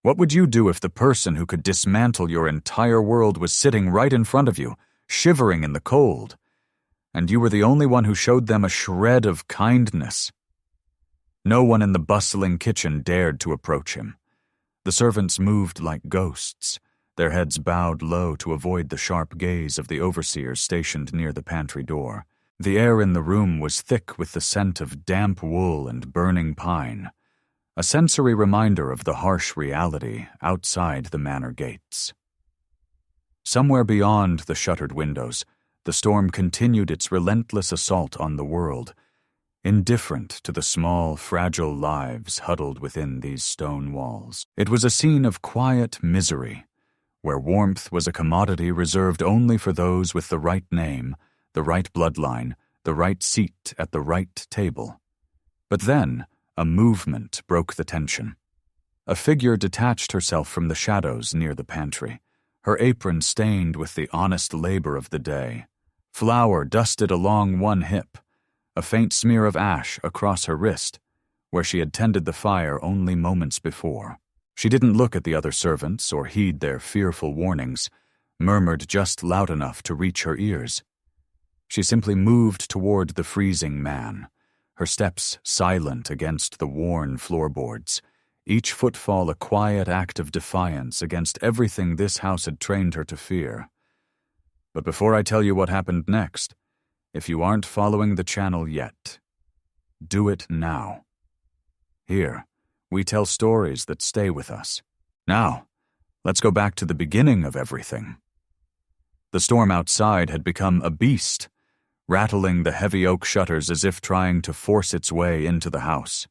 What would you do if the person who could dismantle your entire world was sitting right in front of you, shivering in the cold, and you were the only one who showed them a shred of kindness? No one in the bustling kitchen dared to approach him. The servants moved like ghosts, their heads bowed low to avoid the sharp gaze of the overseers stationed near the pantry door. The air in the room was thick with the scent of damp wool and burning pine, a sensory reminder of the harsh reality outside the manor gates. Somewhere beyond the shuttered windows, the storm continued its relentless assault on the world, indifferent to the small, fragile lives huddled within these stone walls. It was a scene of quiet misery, where warmth was a commodity reserved only for those with the right name, the right bloodline, the right seat at the right table. But then, a movement broke the tension. A figure detached herself from the shadows near the pantry, her apron stained with the honest labor of the day, flour dusted along one hip, a faint smear of ash across her wrist, where she had tended the fire only moments before. She didn't look at the other servants or heed their fearful warnings, murmured just loud enough to reach her ears. She simply moved toward the freezing man, her steps silent against the worn floorboards, each footfall a quiet act of defiance against everything this house had trained her to fear. But before I tell you what happened next, if you aren't following the channel yet, do it now. Here, we tell stories that stay with us. Now, let's go back to the beginning of everything. The storm outside had become a beast, rattling the heavy oak shutters as if trying to force its way into the house.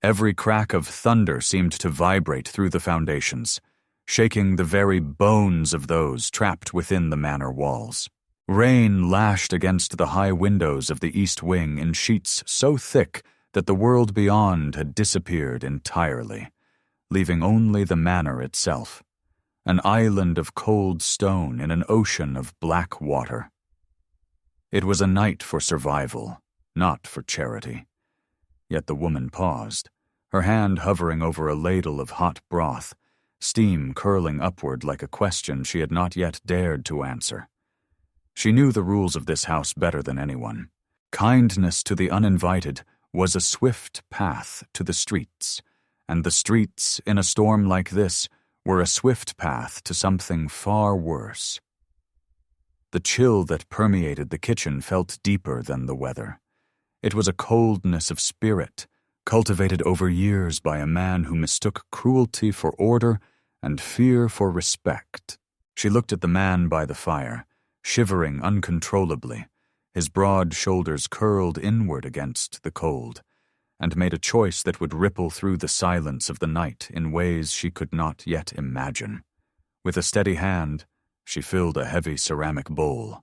Every crack of thunder seemed to vibrate through the foundations, shaking the very bones of those trapped within the manor walls. Rain lashed against the high windows of the east wing in sheets so thick that the world beyond had disappeared entirely, leaving only the manor itself, an island of cold stone in an ocean of black water. It was a night for survival, not for charity. Yet the woman paused, her hand hovering over a ladle of hot broth, steam curling upward like a question she had not yet dared to answer. She knew the rules of this house better than anyone. Kindness to the uninvited was a swift path to the streets, and the streets, in a storm like this, were a swift path to something far worse. The chill that permeated the kitchen felt deeper than the weather. It was a coldness of spirit, cultivated over years by a man who mistook cruelty for order and fear for respect. She looked at the man by the fire, shivering uncontrollably, his broad shoulders curled inward against the cold, and made a choice that would ripple through the silence of the night in ways she could not yet imagine. With a steady hand, she filled a heavy ceramic bowl,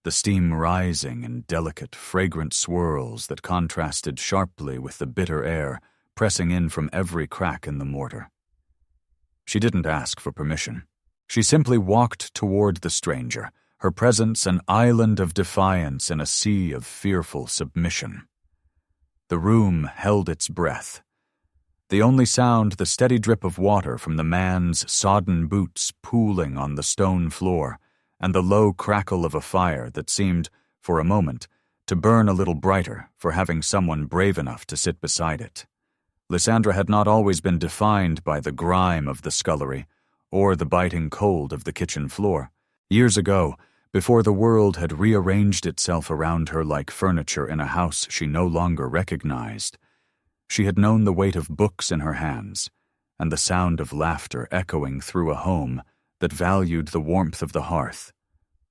the steam rising in delicate, fragrant swirls that contrasted sharply with the bitter air pressing in from every crack in the mortar. She didn't ask for permission. She simply walked toward the stranger, her presence an island of defiance in a sea of fearful submission. The room held its breath. The only sound the steady drip of water from the man's sodden boots pooling on the stone floor, and the low crackle of a fire that seemed, for a moment, to burn a little brighter for having someone brave enough to sit beside it. Lysandra had not always been defined by the grime of the scullery or the biting cold of the kitchen floor. Years ago, before the world had rearranged itself around her like furniture in a house she no longer recognized, she had known the weight of books in her hands and the sound of laughter echoing through a home that valued the warmth of the hearth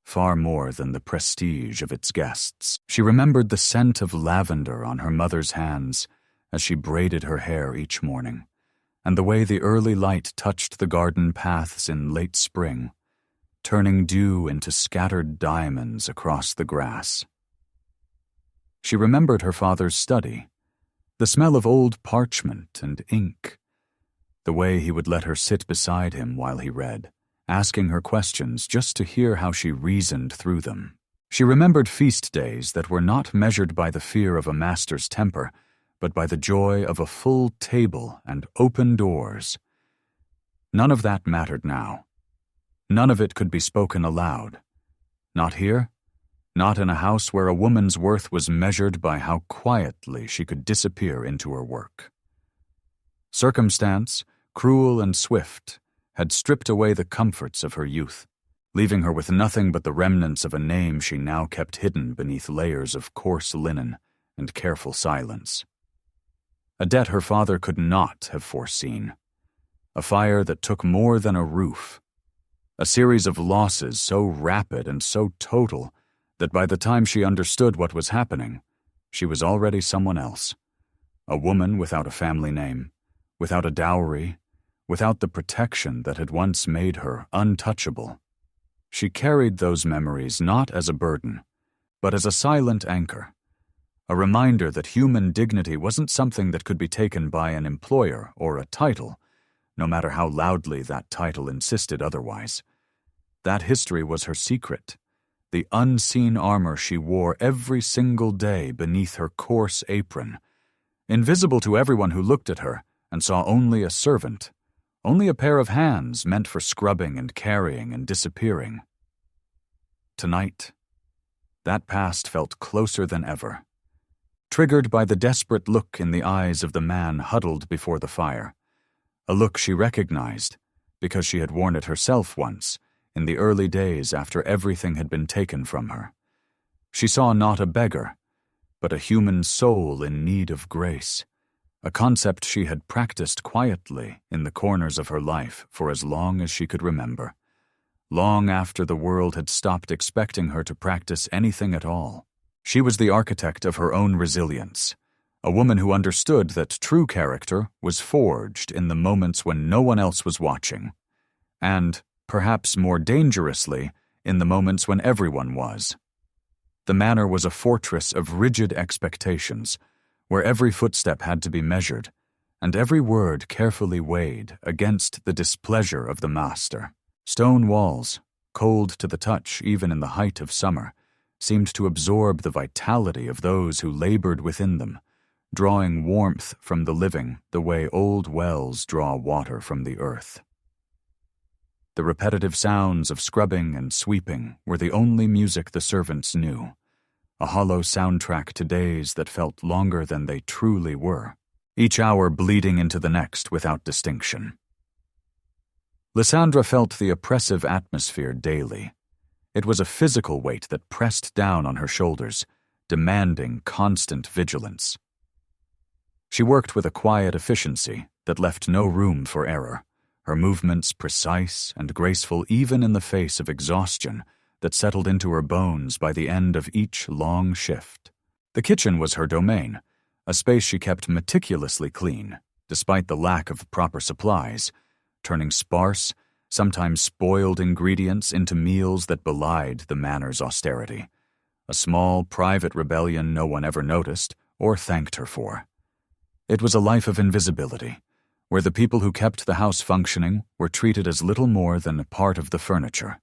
far more than the prestige of its guests. She remembered the scent of lavender on her mother's hands as she braided her hair each morning, and the way the early light touched the garden paths in late spring, turning dew into scattered diamonds across the grass. She remembered her father's study, the smell of old parchment and ink, the way he would let her sit beside him while he read, asking her questions just to hear how she reasoned through them. She remembered feast days that were not measured by the fear of a master's temper, but by the joy of a full table and open doors, None of that mattered now. None of it could be spoken aloud. Not here, not in a house where a woman's worth was measured by how quietly she could disappear into her work. Circumstance, cruel and swift, had stripped away the comforts of her youth, leaving her with nothing but the remnants of a name she now kept hidden beneath layers of coarse linen and careful silence. A debt her father could not have foreseen. A fire that took more than a roof. A series of losses so rapid and so total that by the time she understood what was happening, she was already someone else. A woman without a family name, without a dowry, without the protection that had once made her untouchable. She carried those memories not as a burden, but as a silent anchor, a reminder that human dignity wasn't something that could be taken by an employer or a title, no matter how loudly that title insisted otherwise. That history was her secret, the unseen armor she wore every single day beneath her coarse apron, invisible to everyone who looked at her and saw only a servant, only a pair of hands meant for scrubbing and carrying and disappearing. Tonight, that past felt closer than ever, triggered by the desperate look in the eyes of the man huddled before the fire, a look she recognized because she had worn it herself once, in the early days after everything had been taken from her. She saw not a beggar, but a human soul in need of grace, a concept she had practiced quietly in the corners of her life for as long as she could remember, long after the world had stopped expecting her to practice anything at all. She was the architect of her own resilience, a woman who understood that true character was forged in the moments when no one else was watching, and, perhaps more dangerously, in the moments when everyone was. The manor was a fortress of rigid expectations, where every footstep had to be measured, and every word carefully weighed against the displeasure of the master. Stone walls, cold to the touch even in the height of summer, seemed to absorb the vitality of those who labored within them, drawing warmth from the living the way old wells draw water from the earth. The repetitive sounds of scrubbing and sweeping were the only music the servants knew, a hollow soundtrack to days that felt longer than they truly were, each hour bleeding into the next without distinction. Lysandra felt the oppressive atmosphere daily. It was a physical weight that pressed down on her shoulders, demanding constant vigilance. She worked with a quiet efficiency that left no room for error, her movements precise and graceful even in the face of exhaustion that settled into her bones by the end of each long shift. The kitchen was her domain, a space she kept meticulously clean, despite the lack of proper supplies, turning sparse, sometimes spoiled ingredients into meals that belied the manor's austerity, a small private rebellion no one ever noticed or thanked her for. It was a life of invisibility, where the people who kept the house functioning were treated as little more than a part of the furniture,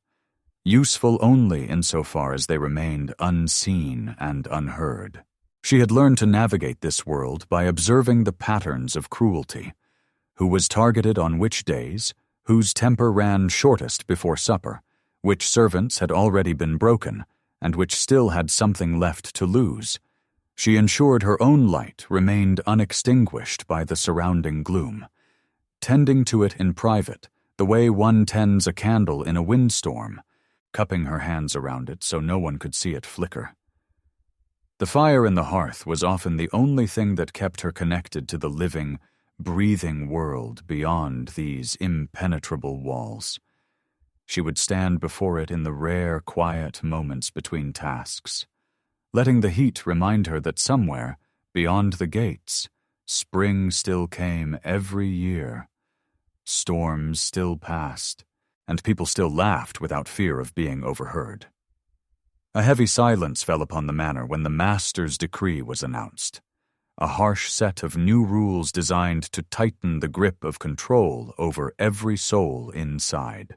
useful only insofar as they remained unseen and unheard. She had learned to navigate this world by observing the patterns of cruelty, who was targeted on which days, whose temper ran shortest before supper, which servants had already been broken, and which still had something left to lose. She ensured her own light remained unextinguished by the surrounding gloom, tending to it in private, the way one tends a candle in a windstorm, cupping her hands around it so no one could see it flicker. The fire in the hearth was often the only thing that kept her connected to the living, breathing world beyond these impenetrable walls. She would stand before it in the rare, quiet moments between tasks, letting the heat remind her that somewhere, beyond the gates, spring still came every year. Storms still passed, and people still laughed without fear of being overheard. A heavy silence fell upon the manor when the master's decree was announced, a harsh set of new rules designed to tighten the grip of control over every soul inside.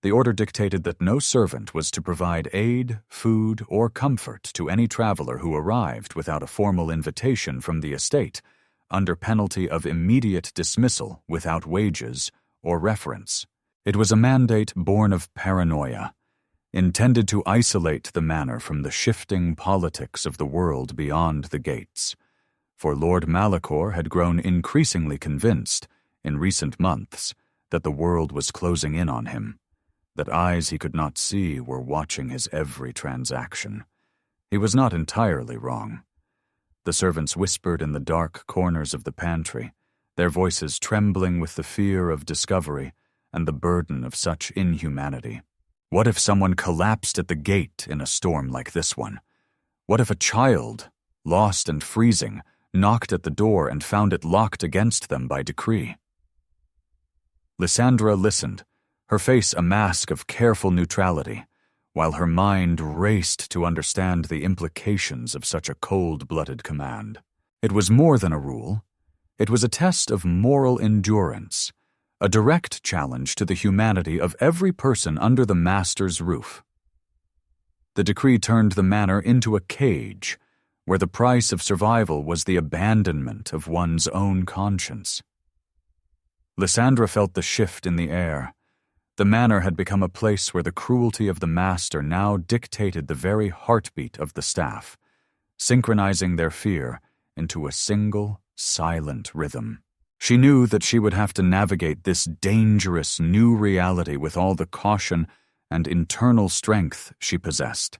The order dictated that no servant was to provide aid, food, or comfort to any traveler who arrived without a formal invitation from the estate, under penalty of immediate dismissal without wages or reference. It was a mandate born of paranoia, intended to isolate the manor from the shifting politics of the world beyond the gates. For Lord Malakor had grown increasingly convinced, in recent months, that the world was closing in on him, that eyes he could not see were watching his every transaction. He was not entirely wrong. The servants whispered in the dark corners of the pantry, their voices trembling with the fear of discovery and the burden of such inhumanity. What if someone collapsed at the gate in a storm like this one? What if a child, lost and freezing, knocked at the door and found it locked against them by decree? Lysandra listened, her face a mask of careful neutrality, while her mind raced to understand the implications of such a cold-blooded command. It was more than a rule. It was a test of moral endurance, a direct challenge to the humanity of every person under the master's roof. The decree turned the manor into a cage, where the price of survival was the abandonment of one's own conscience. Lysandra felt the shift in the air. The manor had become a place where the cruelty of the master now dictated the very heartbeat of the staff, synchronizing their fear into a single, silent rhythm. She knew that she would have to navigate this dangerous new reality with all the caution and internal strength she possessed,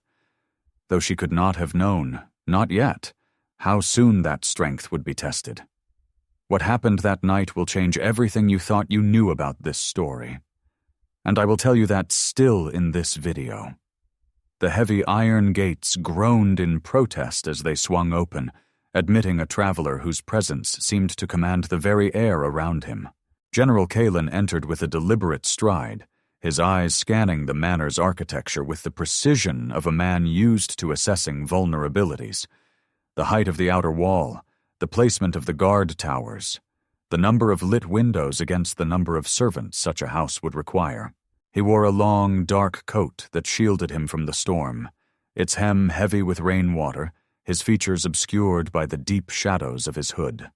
though she could not have known, not yet, how soon that strength would be tested. What happened that night will change everything you thought you knew about this story. And I will tell you that still in this video. The heavy iron gates groaned in protest as they swung open, admitting a traveler whose presence seemed to command the very air around him. General Kaelen entered with a deliberate stride, his eyes scanning the manor's architecture with the precision of a man used to assessing vulnerabilities. The height of the outer wall, the placement of the guard towers, the number of lit windows against the number of servants such a house would require. He wore a long, dark coat that shielded him from the storm, its hem heavy with rainwater, his features obscured by the deep shadows of his hood.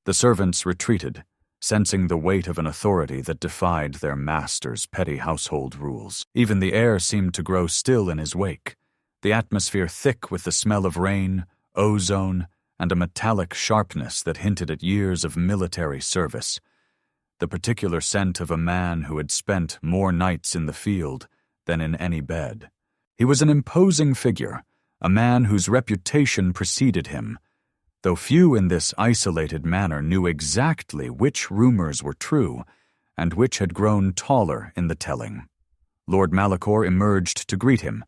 The servants retreated, sensing the weight of an authority that defied their master's petty household rules. Even the air seemed to grow still in his wake, the atmosphere thick with the smell of rain, ozone, and a metallic sharpness that hinted at years of military service, the particular scent of a man who had spent more nights in the field than in any bed. He was an imposing figure, a man whose reputation preceded him, though few in this isolated manor knew exactly which rumors were true and which had grown taller in the telling. Lord Malakor emerged to greet him,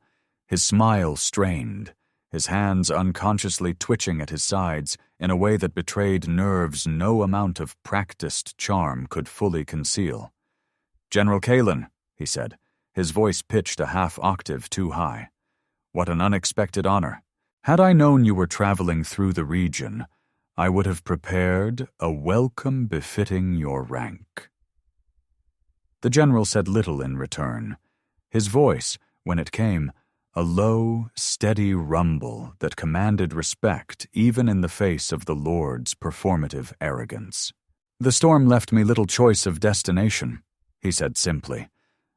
his smile strained, his hands unconsciously twitching at his sides in a way that betrayed nerves no amount of practiced charm could fully conceal. "General Kaelen," he said, his voice pitched a half-octave too high. "What an unexpected honor. Had I known you were traveling through the region, I would have prepared a welcome befitting your rank." The general said little in return. His voice, when it came, a low, steady rumble that commanded respect even in the face of the Lord's performative arrogance. "The storm left me little choice of destination," he said simply,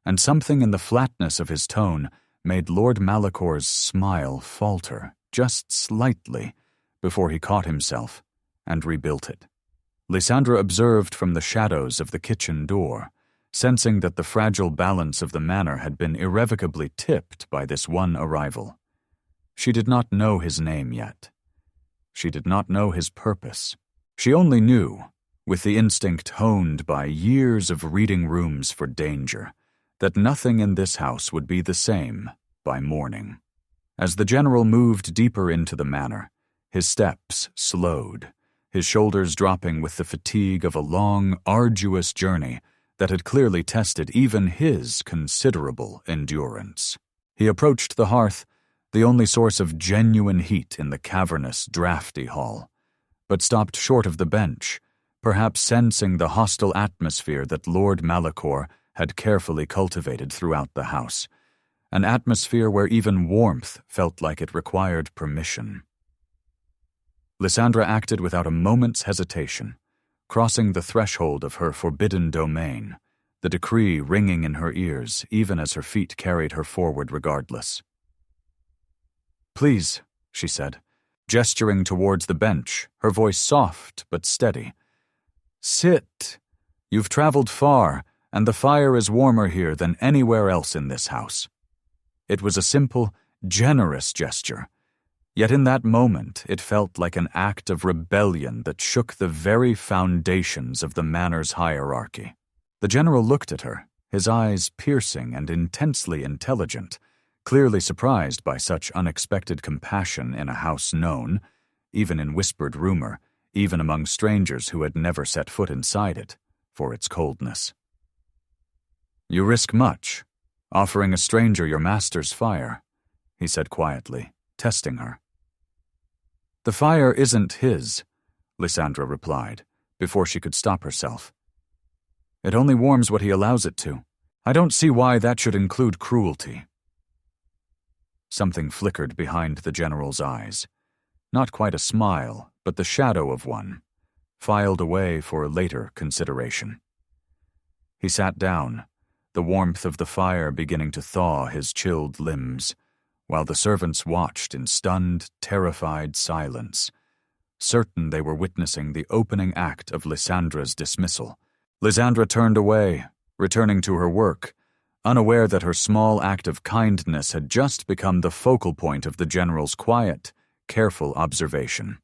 and something in the flatness of his tone made Lord Malakor's smile falter just slightly before he caught himself and rebuilt it. Lysandra observed from the shadows of the kitchen door, sensing that the fragile balance of the manor had been irrevocably tipped by this one arrival. She did not know his name yet. She did not know his purpose. She only knew, with the instinct honed by years of reading rooms for danger, that nothing in this house would be the same by morning. As the general moved deeper into the manor, his steps slowed, his shoulders dropping with the fatigue of a long, arduous journey that had clearly tested even his considerable endurance. He approached the hearth, the only source of genuine heat in the cavernous, drafty hall, but stopped short of the bench, perhaps sensing the hostile atmosphere that Lord Malakor had carefully cultivated throughout the house, an atmosphere where even warmth felt like it required permission. Lysandra acted without a moment's hesitation, crossing the threshold of her forbidden domain, the decree ringing in her ears even as her feet carried her forward regardless. "Please," she said, gesturing towards the bench, her voice soft but steady. "Sit. You've traveled far, and the fire is warmer here than anywhere else in this house." It was a simple, generous gesture, yet in that moment it felt like an act of rebellion that shook the very foundations of the manor's hierarchy. The general looked at her, his eyes piercing and intensely intelligent, clearly surprised by such unexpected compassion in a house known, even in whispered rumor, even among strangers who had never set foot inside it, for its coldness. "You risk much, offering a stranger your master's fire," he said quietly, testing her. "The fire isn't his," Lysandra replied, before she could stop herself. "It only warms what he allows it to. I don't see why that should include cruelty." Something flickered behind the general's eyes. Not quite a smile, but the shadow of one, filed away for later consideration. He sat down, the warmth of the fire beginning to thaw his chilled limbs, while the servants watched in stunned, terrified silence, certain they were witnessing the opening act of Lysandra's dismissal. Lysandra turned away, returning to her work, unaware that her small act of kindness had just become the focal point of the general's quiet, careful observation.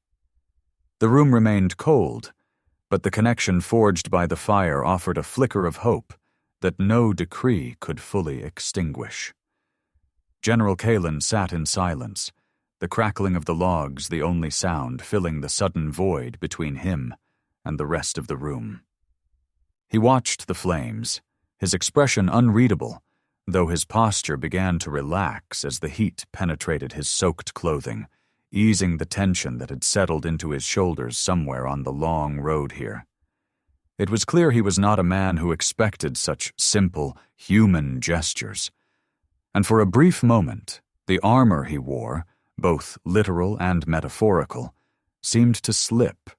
The room remained cold, but the connection forged by the fire offered a flicker of hope that no decree could fully extinguish. General Kaelen sat in silence, the crackling of the logs the only sound filling the sudden void between him and the rest of the room. He watched the flames, his expression unreadable, though his posture began to relax as the heat penetrated his soaked clothing, easing the tension that had settled into his shoulders somewhere on the long road here. It was clear he was not a man who expected such simple, human gestures. And for a brief moment, the armor he wore, both literal and metaphorical, seemed to slip,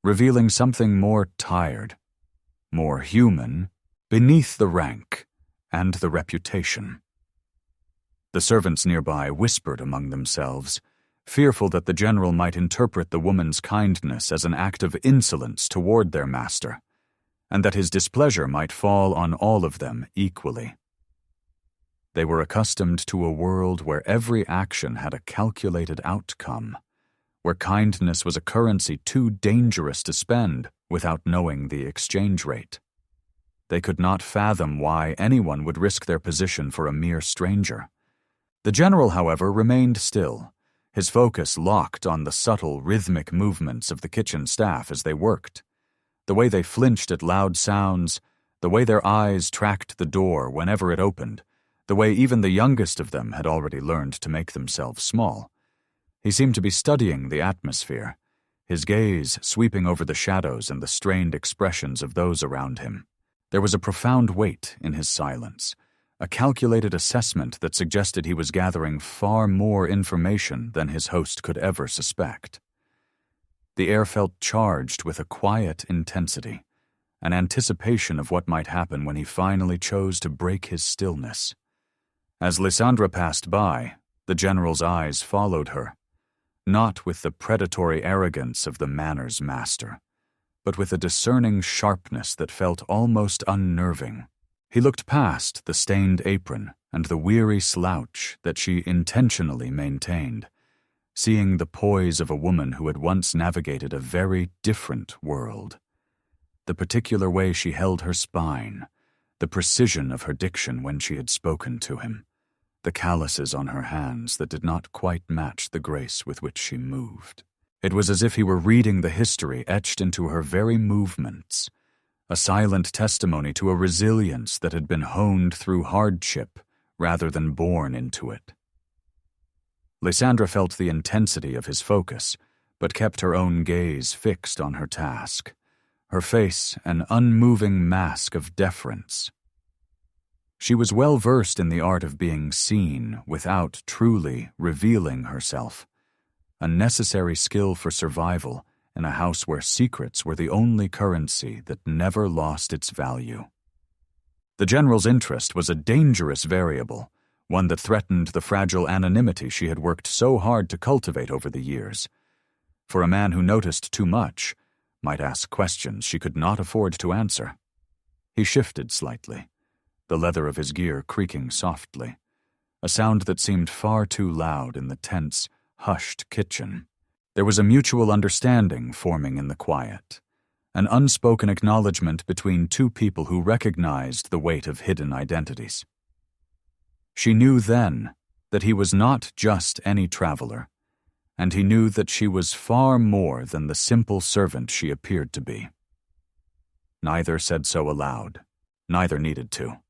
revealing something more tired, more human, beneath the rank and the reputation. The servants nearby whispered among themselves, fearful that the general might interpret the woman's kindness as an act of insolence toward their master, and that his displeasure might fall on all of them equally. They were accustomed to a world where every action had a calculated outcome, where kindness was a currency too dangerous to spend without knowing the exchange rate. They could not fathom why anyone would risk their position for a mere stranger. The general, however, remained still, his focus locked on the subtle, rhythmic movements of the kitchen staff as they worked, the way they flinched at loud sounds, the way their eyes tracked the door whenever it opened, the way even the youngest of them had already learned to make themselves small. He seemed to be studying the atmosphere, his gaze sweeping over the shadows and the strained expressions of those around him. There was a profound weight in his silence, a calculated assessment that suggested he was gathering far more information than his host could ever suspect. The air felt charged with a quiet intensity, an anticipation of what might happen when he finally chose to break his stillness. As Lysandra passed by, the general's eyes followed her, not with the predatory arrogance of the manor's master, but with a discerning sharpness that felt almost unnerving. He looked past the stained apron and the weary slouch that she intentionally maintained, seeing the poise of a woman who had once navigated a very different world. The particular way she held her spine, the precision of her diction when she had spoken to him, the calluses on her hands that did not quite match the grace with which she moved. It was as if he were reading the history etched into her very movements, a silent testimony to a resilience that had been honed through hardship rather than born into it. Lysandra felt the intensity of his focus, but kept her own gaze fixed on her task, her face an unmoving mask of deference. She was well versed in the art of being seen without truly revealing herself, a necessary skill for survival in a house where secrets were the only currency that never lost its value. The general's interest was a dangerous variable, one that threatened the fragile anonymity she had worked so hard to cultivate over the years. For a man who noticed too much might ask questions she could not afford to answer. He shifted slightly, the leather of his gear creaking softly, a sound that seemed far too loud in the tense, hushed kitchen. There was a mutual understanding forming in the quiet, an unspoken acknowledgement between two people who recognized the weight of hidden identities. She knew then that he was not just any traveler, and he knew that she was far more than the simple servant she appeared to be. Neither said so aloud. Neither needed to.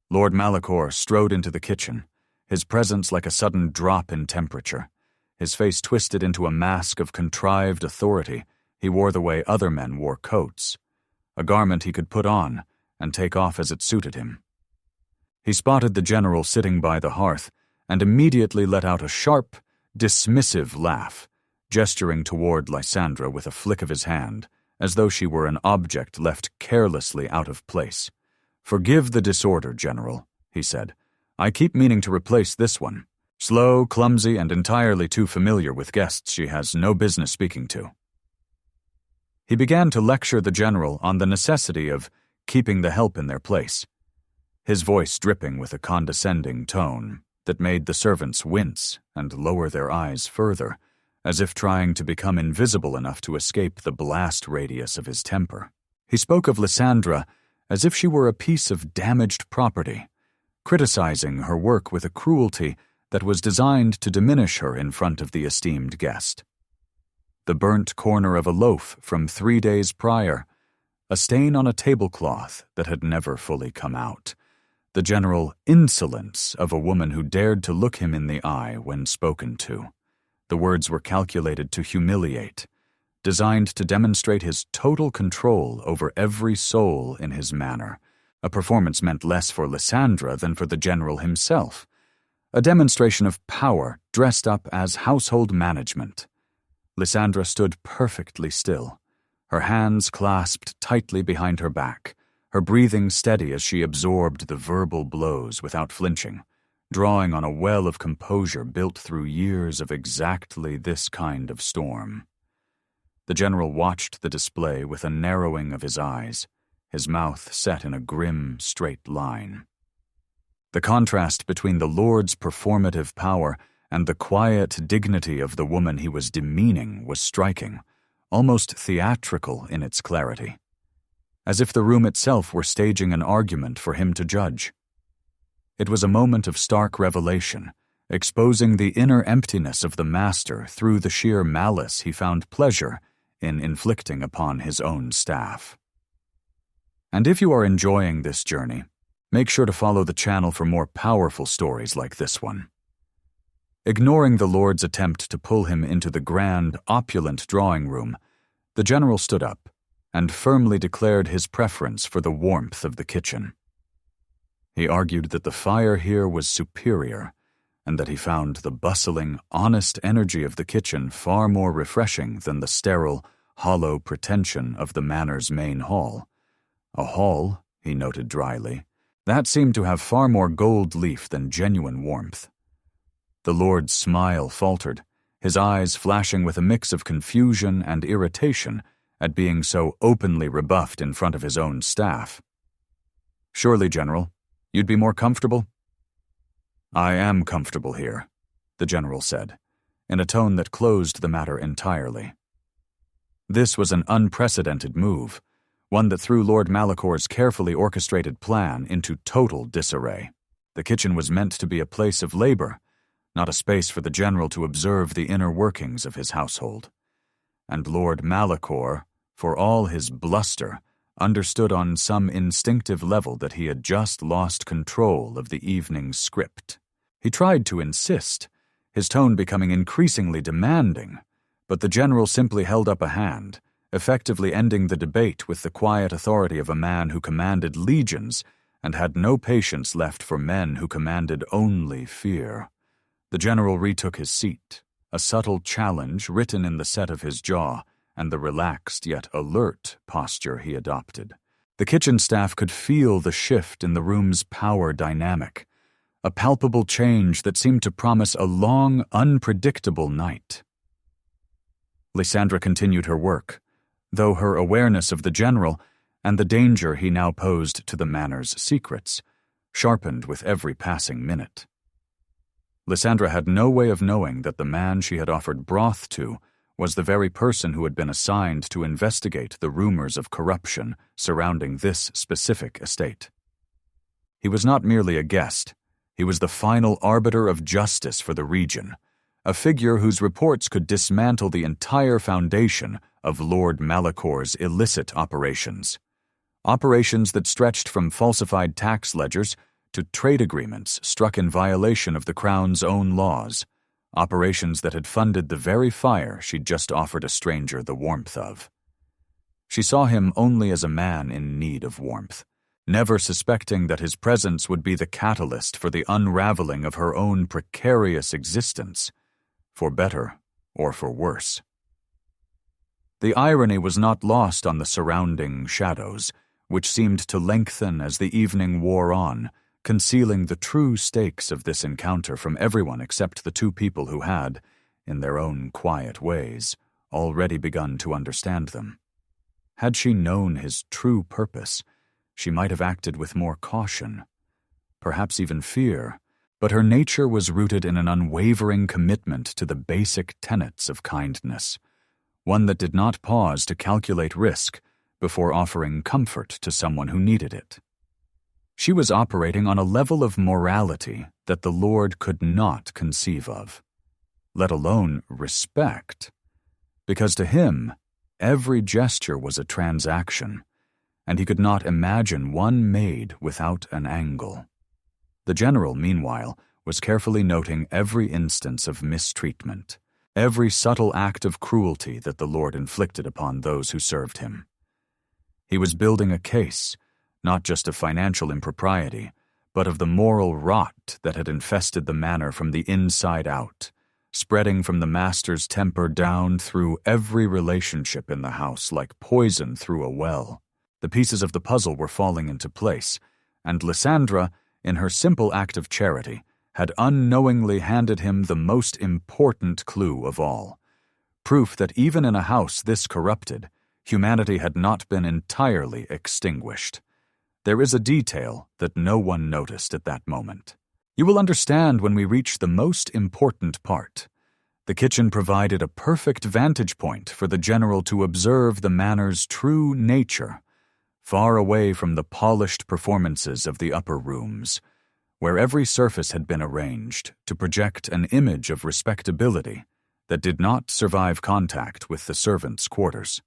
Lord Malakor strode into the kitchen, his presence like a sudden drop in temperature. His face twisted into a mask of contrived authority. He wore the way other men wore coats, a garment he could put on and take off as it suited him. He spotted the general sitting by the hearth and immediately let out a sharp, dismissive laugh, gesturing toward Lysandra with a flick of his hand, as though she were an object left carelessly out of place. "Forgive the disorder, General," he said. "I keep meaning to replace this one. Slow, clumsy, and entirely too familiar with guests she has no business speaking to." He began to lecture the general on the necessity of keeping the help in their place, his voice dripping with a condescending tone that made the servants wince and lower their eyes further, as if trying to become invisible enough to escape the blast radius of his temper. He spoke of Lysandra as if she were a piece of damaged property, criticizing her work with a cruelty that was designed to diminish her in front of the esteemed guest. The burnt corner of a loaf from 3 days prior, a stain on a tablecloth that had never fully come out, the general insolence of a woman who dared to look him in the eye when spoken to. The words were calculated to humiliate, designed to demonstrate his total control over every soul in his manor. A performance meant less for Lysandra than for the general himself, a demonstration of power dressed up as household management. Lysandra stood perfectly still, her hands clasped tightly behind her back, her breathing steady as she absorbed the verbal blows without flinching, drawing on a well of composure built through years of exactly this kind of storm. The general watched the display with a narrowing of his eyes, his mouth set in a grim, straight line. The contrast between the Lord's performative power and the quiet dignity of the woman he was demeaning was striking, almost theatrical in its clarity, as if the room itself were staging an argument for him to judge. It was a moment of stark revelation, exposing the inner emptiness of the master through the sheer malice he found pleasure in inflicting upon his own staff. And if you are enjoying this journey, make sure to follow the channel for more powerful stories like this one. Ignoring the Lord's attempt to pull him into the grand, opulent drawing room, the general stood up and firmly declared his preference for the warmth of the kitchen. He argued that the fire here was superior, and that he found the bustling, honest energy of the kitchen far more refreshing than the sterile, hollow pretension of the manor's main hall. A hall, he noted dryly, that seemed to have far more gold leaf than genuine warmth. The Lord's smile faltered, his eyes flashing with a mix of confusion and irritation at being so openly rebuffed in front of his own staff. "Surely, General, you'd be more comfortable?" "I am comfortable here," the general said, in a tone that closed the matter entirely. This was an unprecedented move, one that threw Lord Malakor's carefully orchestrated plan into total disarray. The kitchen was meant to be a place of labor, not a space for the general to observe the inner workings of his household. And Lord Malakor, for all his bluster, understood on some instinctive level that he had just lost control of the evening's script. He tried to insist, his tone becoming increasingly demanding, but the general simply held up a hand, effectively ending the debate with the quiet authority of a man who commanded legions and had no patience left for men who commanded only fear. The general retook his seat, a subtle challenge written in the set of his jaw, and the relaxed yet alert posture he adopted. The kitchen staff could feel the shift in the room's power dynamic, a palpable change that seemed to promise a long, unpredictable night. Lysandra continued her work, though her awareness of the general and the danger he now posed to the manor's secrets sharpened with every passing minute. Lysandra had no way of knowing that the man she had offered broth to was the very person who had been assigned to investigate the rumors of corruption surrounding this specific estate. He was not merely a guest, he was the final arbiter of justice for the region, a figure whose reports could dismantle the entire foundation of Lord Malakor's illicit operations. Operations that stretched from falsified tax ledgers to trade agreements struck in violation of the Crown's own laws, operations that had funded the very fire she'd just offered a stranger the warmth of. She saw him only as a man in need of warmth, never suspecting that his presence would be the catalyst for the unraveling of her own precarious existence, for better or for worse. The irony was not lost on the surrounding shadows, which seemed to lengthen as the evening wore on, concealing the true stakes of this encounter from everyone except the two people who had, in their own quiet ways, already begun to understand them. Had she known his true purpose, she might have acted with more caution, perhaps even fear, but her nature was rooted in an unwavering commitment to the basic tenets of kindness, one that did not pause to calculate risk before offering comfort to someone who needed it. She was operating on a level of morality that the Lord could not conceive of, let alone respect, because to him, every gesture was a transaction, and he could not imagine one made without an angle. The general, meanwhile, was carefully noting every instance of mistreatment, every subtle act of cruelty that the Lord inflicted upon those who served him. He was building a case, not just of financial impropriety, but of the moral rot that had infested the manor from the inside out, spreading from the master's temper down through every relationship in the house like poison through a well. The pieces of the puzzle were falling into place, and Lysandra, in her simple act of charity, had unknowingly handed him the most important clue of all, proof that even in a house this corrupted, humanity had not been entirely extinguished. There is a detail that no one noticed at that moment. You will understand when we reach the most important part. The kitchen provided a perfect vantage point for the general to observe the manor's true nature, far away from the polished performances of the upper rooms, where every surface had been arranged to project an image of respectability that did not survive contact with the servants' quarters.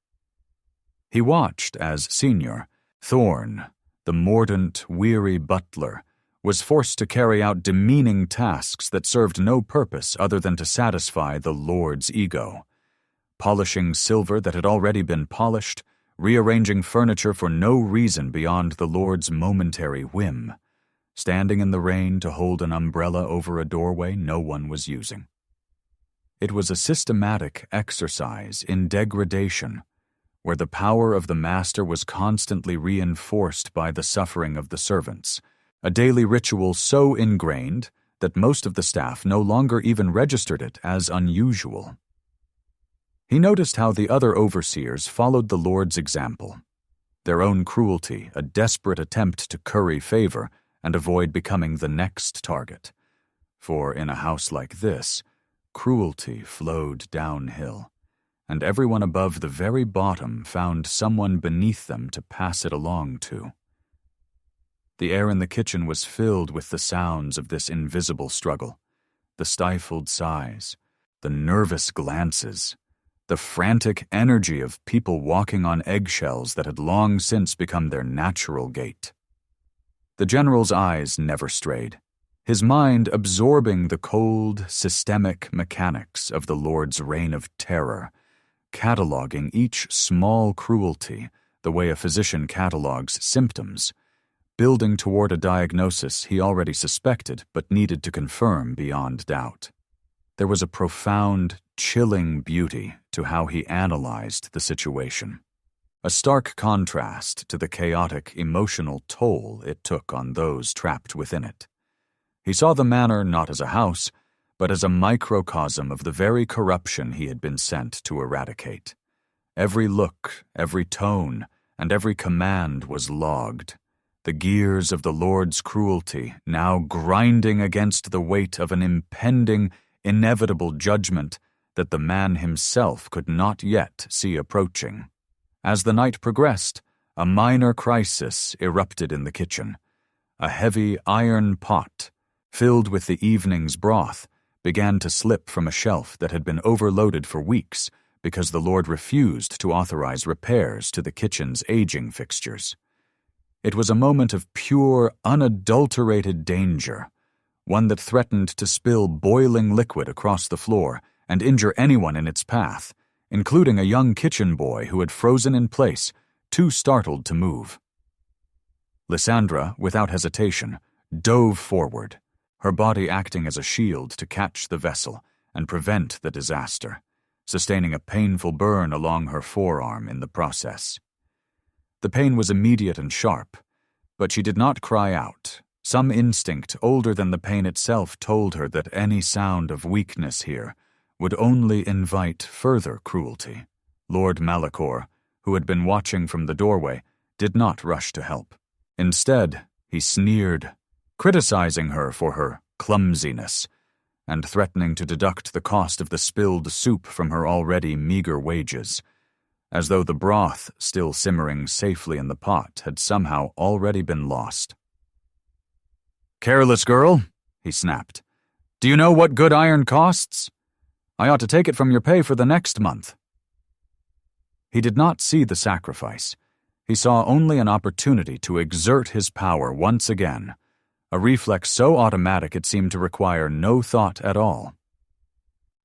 He watched as Senior, Thorne, the mordant, weary butler, was forced to carry out demeaning tasks that served no purpose other than to satisfy the Lord's ego, polishing silver that had already been polished, rearranging furniture for no reason beyond the Lord's momentary whim, standing in the rain to hold an umbrella over a doorway no one was using. It was a systematic exercise in degradation, where the power of the master was constantly reinforced by the suffering of the servants, a daily ritual so ingrained that most of the staff no longer even registered it as unusual. He noticed how the other overseers followed the Lord's example, their own cruelty a desperate attempt to curry favor and avoid becoming the next target. For in a house like this, cruelty flowed downhill, and everyone above the very bottom found someone beneath them to pass it along to. The air in the kitchen was filled with the sounds of this invisible struggle, the stifled sighs, the nervous glances, the frantic energy of people walking on eggshells that had long since become their natural gait. The general's eyes never strayed, his mind absorbing the cold, systemic mechanics of the Lord's reign of terror, cataloging each small cruelty the way a physician catalogs symptoms, building toward a diagnosis he already suspected but needed to confirm beyond doubt. There was a profound, chilling beauty to how he analyzed the situation. A stark contrast to the chaotic emotional toll it took on those trapped within it. He saw the manor not as a house, but as a microcosm of the very corruption he had been sent to eradicate. Every look, every tone, and every command was logged, the gears of the Lord's cruelty now grinding against the weight of an impending, inevitable judgment that the man himself could not yet see approaching. As the night progressed, a minor crisis erupted in the kitchen. A heavy iron pot, filled with the evening's broth, began to slip from a shelf that had been overloaded for weeks because the Lord refused to authorize repairs to the kitchen's aging fixtures. It was a moment of pure, unadulterated danger, one that threatened to spill boiling liquid across the floor and injure anyone in its path, including a young kitchen boy who had frozen in place, too startled to move. Lysandra, without hesitation, dove forward, her body acting as a shield to catch the vessel and prevent the disaster, sustaining a painful burn along her forearm in the process. The pain was immediate and sharp, but she did not cry out. Some instinct older than the pain itself told her that any sound of weakness here would only invite further cruelty. Lord Malakor, who had been watching from the doorway, did not rush to help. Instead, he sneered, criticizing her for her clumsiness and threatening to deduct the cost of the spilled soup from her already meager wages, as though the broth still simmering safely in the pot had somehow already been lost. "Careless girl," he snapped. "Do you know what good iron costs? I ought to take it from your pay for the next month." He did not see the sacrifice. He saw only an opportunity to exert his power once again, a reflex so automatic it seemed to require no thought at all.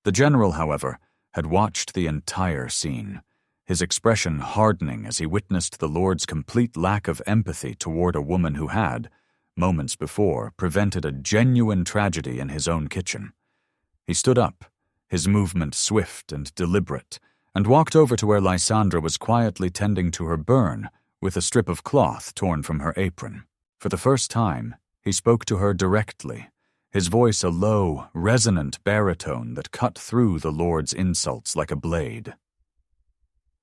The general, however, had watched the entire scene, his expression hardening as he witnessed the Lord's complete lack of empathy toward a woman who had, moments before, prevented a genuine tragedy in his own kitchen. He stood up, his movement swift and deliberate, and walked over to where Lysandra was quietly tending to her burn with a strip of cloth torn from her apron. For the first time, he spoke to her directly, his voice a low, resonant baritone that cut through the Lord's insults like a blade.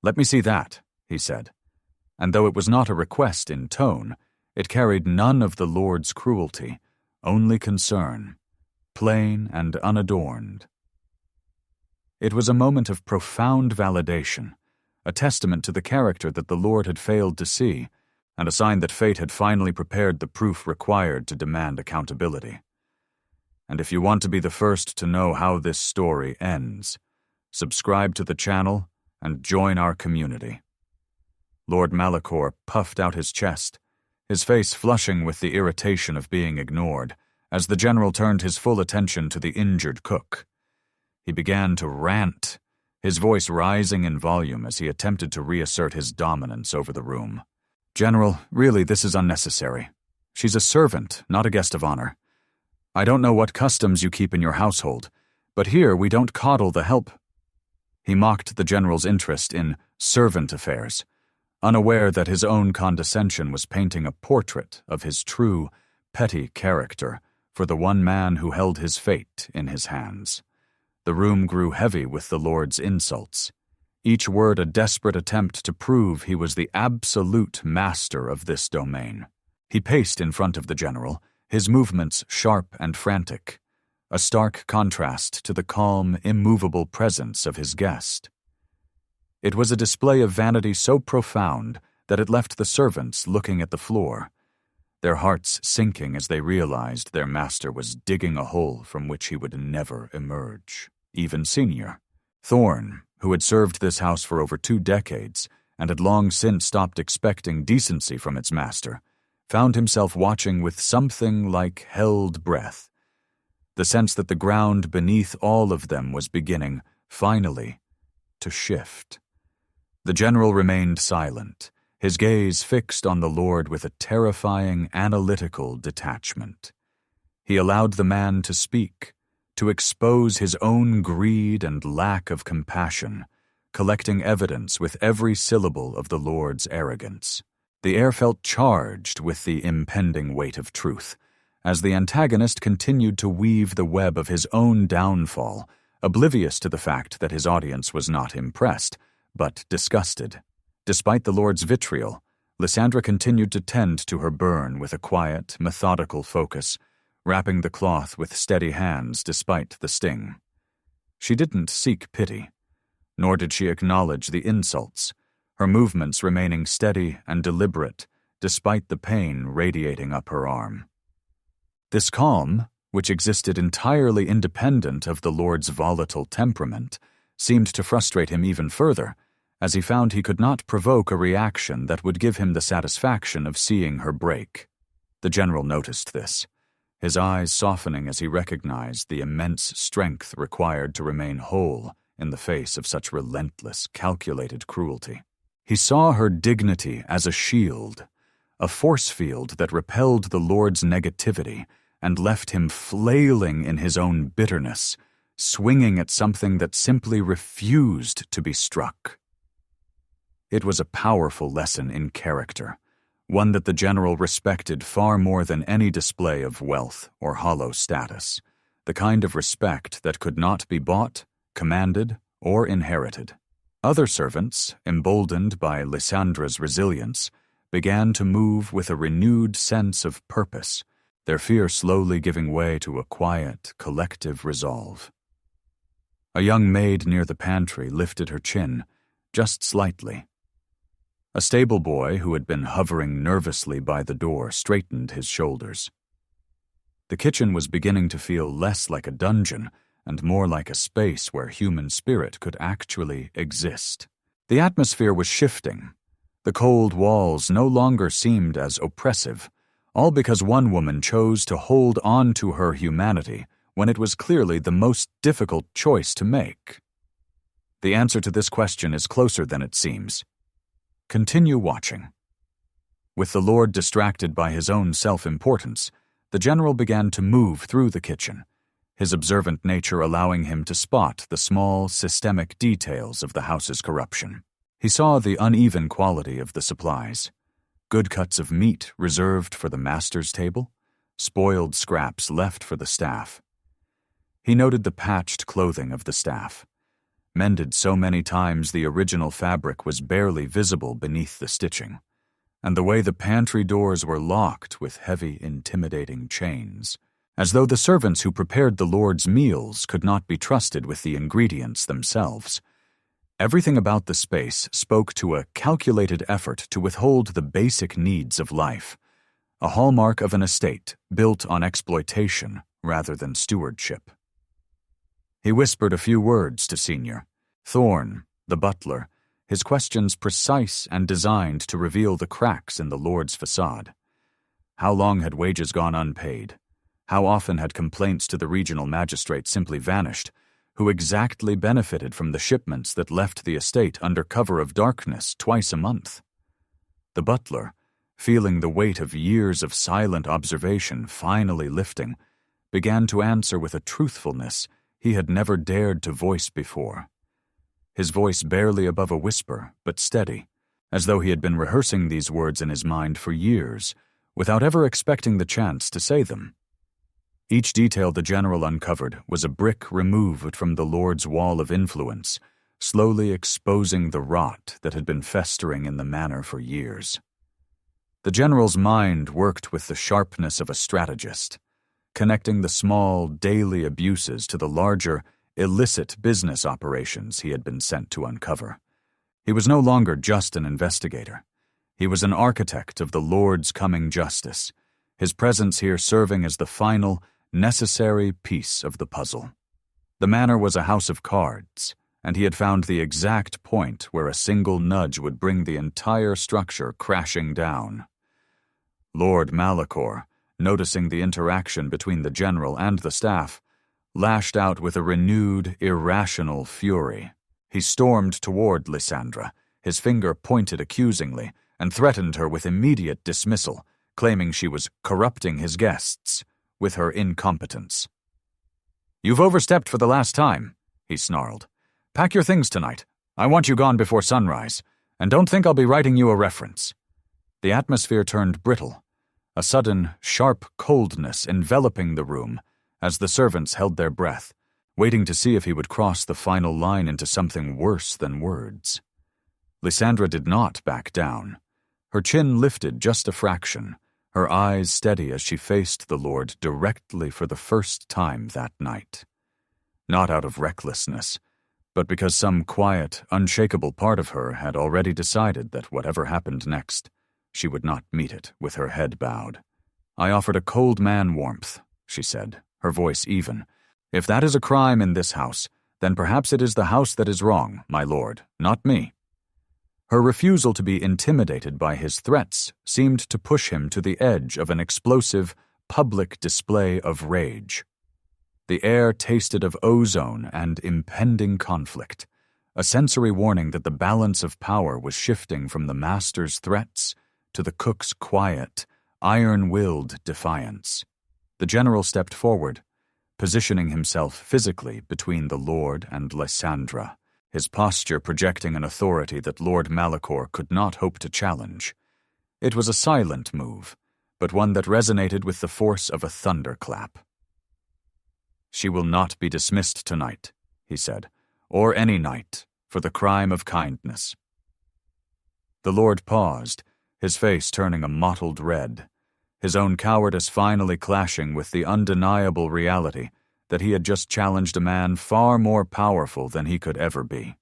"Let me see that," he said, and though it was not a request in tone, it carried none of the Lord's cruelty, only concern, plain and unadorned. It was a moment of profound validation, a testament to the character that the Lord had failed to see, and a sign that fate had finally prepared the proof required to demand accountability. And if you want to be the first to know how this story ends, subscribe to the channel and join our community. Lord Malakor puffed out his chest, his face flushing with the irritation of being ignored, as the general turned his full attention to the injured cook. He began to rant, his voice rising in volume as he attempted to reassert his dominance over the room. "General, really, this is unnecessary. She's a servant, not a guest of honor. I don't know what customs you keep in your household, but here we don't coddle the help." He mocked the general's interest in servant affairs, unaware that his own condescension was painting a portrait of his true, petty character for the one man who held his fate in his hands. The room grew heavy with the Lord's insults, each word a desperate attempt to prove he was the absolute master of this domain. He paced in front of the general, his movements sharp and frantic, a stark contrast to the calm, immovable presence of his guest. It was a display of vanity so profound that it left the servants looking at the floor, their hearts sinking as they realized their master was digging a hole from which he would never emerge. Even Senior, Thorne, who had served this house for over 2 decades and had long since stopped expecting decency from its master, found himself watching with something like held breath, the sense that the ground beneath all of them was beginning, finally, to shift. The general remained silent, his gaze fixed on the Lord with a terrifying, analytical detachment. He allowed the man to speak, to expose his own greed and lack of compassion, collecting evidence with every syllable of the Lord's arrogance. The air felt charged with the impending weight of truth, as the antagonist continued to weave the web of his own downfall, oblivious to the fact that his audience was not impressed, but disgusted. Despite the Lord's vitriol, Lysandra continued to tend to her burn with a quiet, methodical focus, wrapping the cloth with steady hands despite the sting. She didn't seek pity, nor did she acknowledge the insults, her movements remaining steady and deliberate despite the pain radiating up her arm. This calm, which existed entirely independent of the Lord's volatile temperament, seemed to frustrate him even further, as he found he could not provoke a reaction that would give him the satisfaction of seeing her break. The general noticed this, his eyes softening as he recognized the immense strength required to remain whole in the face of such relentless, calculated cruelty. He saw her dignity as a shield, a force field that repelled the Lord's negativity and left him flailing in his own bitterness, swinging at something that simply refused to be struck. It was a powerful lesson in character, one that the general respected far more than any display of wealth or hollow status, the kind of respect that could not be bought, commanded, or inherited. Other servants, emboldened by Lysandra's resilience, began to move with a renewed sense of purpose, their fear slowly giving way to a quiet, collective resolve. A young maid near the pantry lifted her chin, just slightly. A stable boy who had been hovering nervously by the door straightened his shoulders. The kitchen was beginning to feel less like a dungeon and more like a space where human spirit could actually exist. The atmosphere was shifting. The cold walls no longer seemed as oppressive, all because one woman chose to hold on to her humanity when it was clearly the most difficult choice to make. The answer to this question is closer than it seems. Continue watching. With the Lord distracted by his own self-importance, the general began to move through the kitchen, his observant nature allowing him to spot the small, systemic details of the house's corruption. He saw the uneven quality of the supplies. Good cuts of meat reserved for the master's table, spoiled scraps left for the staff. He noted the patched clothing of the staff. Mended so many times the original fabric was barely visible beneath the stitching, and the way the pantry doors were locked with heavy, intimidating chains, as though the servants who prepared the Lord's meals could not be trusted with the ingredients themselves. Everything about the space spoke to a calculated effort to withhold the basic needs of life, a hallmark of an estate built on exploitation rather than stewardship. He whispered a few words to Senior Thorne, the butler, his questions precise and designed to reveal the cracks in the Lord's facade. How long had wages gone unpaid? How often had complaints to the regional magistrate simply vanished? Who exactly benefited from the shipments that left the estate under cover of darkness twice a month? The butler, feeling the weight of years of silent observation finally lifting, began to answer with a truthfulness he had never dared to voice before. His voice barely above a whisper, but steady, as though he had been rehearsing these words in his mind for years, without ever expecting the chance to say them. Each detail the general uncovered was a brick removed from the Lord's wall of influence, slowly exposing the rot that had been festering in the manor for years. The general's mind worked with the sharpness of a strategist, connecting the small, daily abuses to the larger, illicit business operations he had been sent to uncover. He was no longer just an investigator. He was an architect of the Lord's coming justice, his presence here serving as the final, necessary piece of the puzzle. The manor was a house of cards, and he had found the exact point where a single nudge would bring the entire structure crashing down. Lord Malakor, noticing the interaction between the general and the staff, lashed out with a renewed, irrational fury. He stormed toward Lysandra, his finger pointed accusingly, and threatened her with immediate dismissal, claiming she was corrupting his guests with her incompetence. "You've overstepped for the last time," he snarled. "Pack your things tonight. I want you gone before sunrise, and don't think I'll be writing you a reference." The atmosphere turned brittle, a sudden, sharp coldness enveloping the room as the servants held their breath, waiting to see if he would cross the final line into something worse than words. Lysandra did not back down. Her chin lifted just a fraction, her eyes steady as she faced the Lord directly for the first time that night. Not out of recklessness, but because some quiet, unshakable part of her had already decided that whatever happened next, she would not meet it with her head bowed. "I offered a cold man warmth," she said, her voice even. "If that is a crime in this house, then perhaps it is the house that is wrong, my lord, not me." Her refusal to be intimidated by his threats seemed to push him to the edge of an explosive, public display of rage. The air tasted of ozone and impending conflict, a sensory warning that the balance of power was shifting from the master's threats to the cook's quiet, iron-willed defiance. The general stepped forward, positioning himself physically between the Lord and Lysandra, his posture projecting an authority that Lord Malakor could not hope to challenge. It was a silent move, but one that resonated with the force of a thunderclap. "She will not be dismissed tonight," he said, "or any night, for the crime of kindness." The Lord paused, his face turning a mottled red, his own cowardice finally clashing with the undeniable reality that he had just challenged a man far more powerful than he could ever be.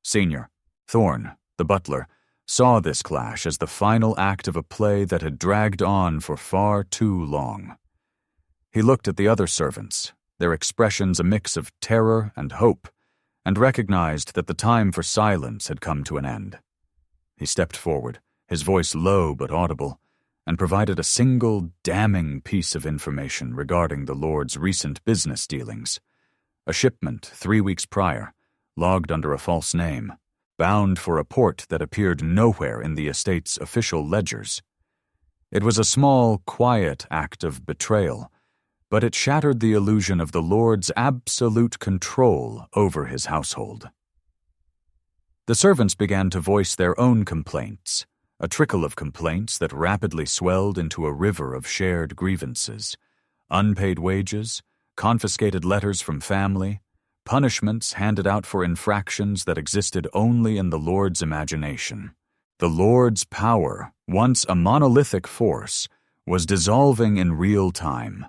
Senior, Thorne, the butler, saw this clash as the final act of a play that had dragged on for far too long. He looked at the other servants, their expressions a mix of terror and hope, and recognized that the time for silence had come to an end. He stepped forward, his voice low but audible, and provided a single damning piece of information regarding the Lord's recent business dealings. A shipment 3 weeks prior, logged under a false name, bound for a port that appeared nowhere in the estate's official ledgers. It was a small, quiet act of betrayal, but it shattered the illusion of the Lord's absolute control over his household. The servants began to voice their own complaints, a trickle of complaints that rapidly swelled into a river of shared grievances: unpaid wages, confiscated letters from family, punishments handed out for infractions that existed only in the Lord's imagination. The Lord's power, once a monolithic force, was dissolving in real time,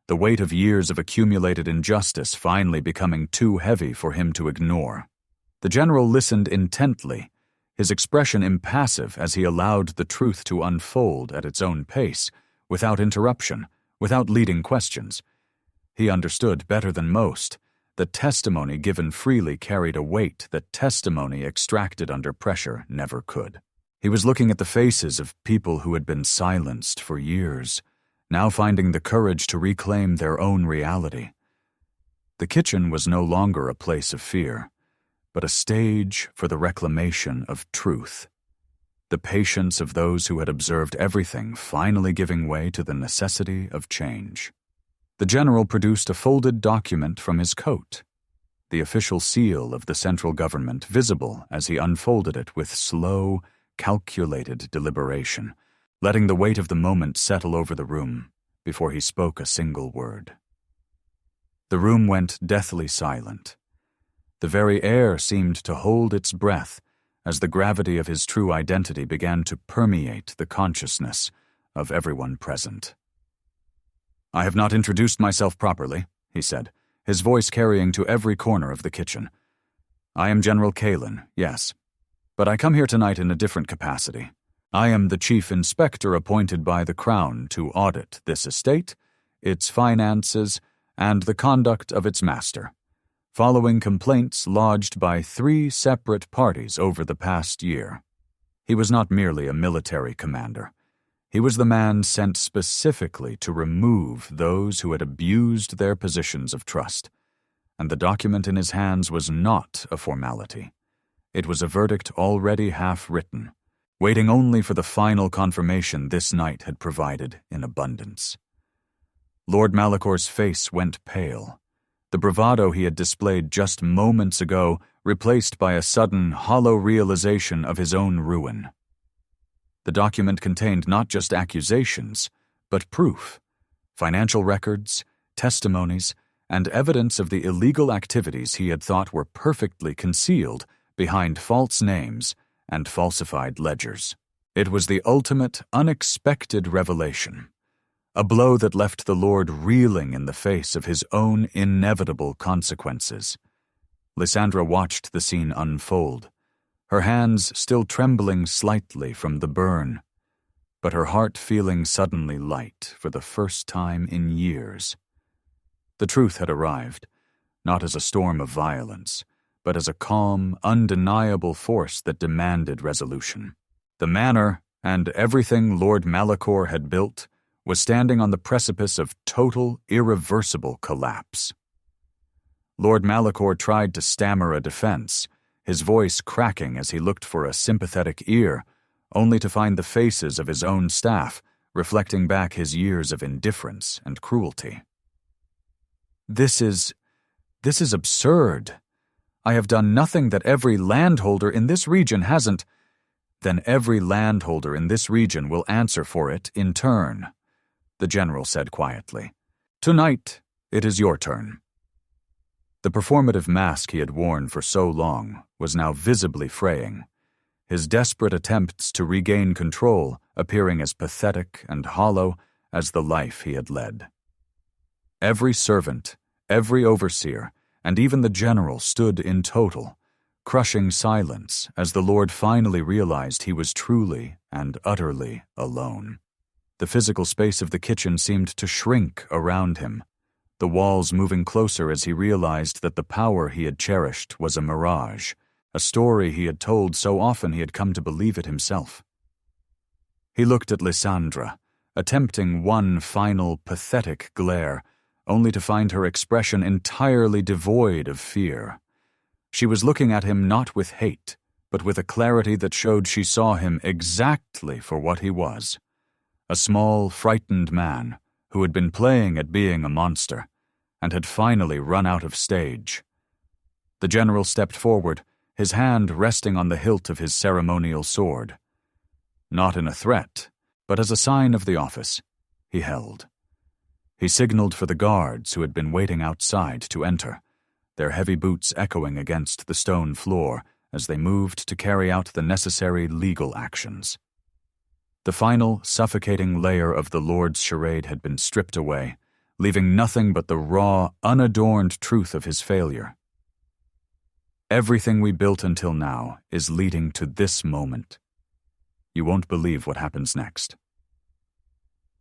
the weight of years of accumulated injustice finally becoming too heavy for him to ignore. The general listened intently, his expression impassive as he allowed the truth to unfold at its own pace, without interruption, without leading questions. He understood better than most that testimony given freely carried a weight that testimony extracted under pressure never could. He was looking at the faces of people who had been silenced for years, now finding the courage to reclaim their own reality. The kitchen was no longer a place of fear, but a stage for the reclamation of truth. The patience of those who had observed everything finally giving way to the necessity of change. The general produced a folded document from his coat, the official seal of the central government visible as he unfolded it with slow, calculated deliberation, letting the weight of the moment settle over the room before he spoke a single word. The room went deathly silent. The very air seemed to hold its breath as the gravity of his true identity began to permeate the consciousness of everyone present. "I have not introduced myself properly," he said, his voice carrying to every corner of the kitchen. "I am General Kaelen, yes, but I come here tonight in a different capacity. I am the chief inspector appointed by the Crown to audit this estate, its finances, and the conduct of its master, following complaints lodged by 3 separate parties over the past year." He was not merely a military commander. He was the man sent specifically to remove those who had abused their positions of trust, and the document in his hands was not a formality. It was a verdict already half-written, waiting only for the final confirmation this night had provided in abundance. Lord Malakor's face went pale. The bravado he had displayed just moments ago replaced by a sudden, hollow realization of his own ruin. The document contained not just accusations, but proof, financial records, testimonies, and evidence of the illegal activities he had thought were perfectly concealed behind false names and falsified ledgers. It was the ultimate, unexpected revelation, a blow that left the Lord reeling in the face of his own inevitable consequences. Lysandra watched the scene unfold, her hands still trembling slightly from the burn, but her heart feeling suddenly light for the first time in years. The truth had arrived, not as a storm of violence, but as a calm, undeniable force that demanded resolution. The manor, and everything Lord Malakor had built, was standing on the precipice of total, irreversible collapse. Lord Malakor tried to stammer a defense, his voice cracking as he looked for a sympathetic ear, only to find the faces of his own staff reflecting back his years of indifference and cruelty. This is absurd. I have done nothing that every landholder in this region hasn't. Then every landholder in this region will answer for it in turn, the general said quietly. Tonight, it is your turn. The performative mask he had worn for so long was now visibly fraying, his desperate attempts to regain control appearing as pathetic and hollow as the life he had led. Every servant, every overseer, and even the general stood in total, crushing silence as the Lord finally realized he was truly and utterly alone. The physical space of the kitchen seemed to shrink around him, the walls moving closer as he realized that the power he had cherished was a mirage, a story he had told so often he had come to believe it himself. He looked at Lysandra, attempting one final, pathetic glare, only to find her expression entirely devoid of fear. She was looking at him not with hate, but with a clarity that showed she saw him exactly for what he was, a small, frightened man who had been playing at being a monster and had finally run out of stage. The general stepped forward, his hand resting on the hilt of his ceremonial sword. Not in a threat, but as a sign of the office, he held. He signaled for the guards who had been waiting outside to enter, their heavy boots echoing against the stone floor as they moved to carry out the necessary legal actions. The final, suffocating layer of the Lord's charade had been stripped away, leaving nothing but the raw, unadorned truth of his failure. Everything we built until now is leading to this moment. You won't believe what happens next.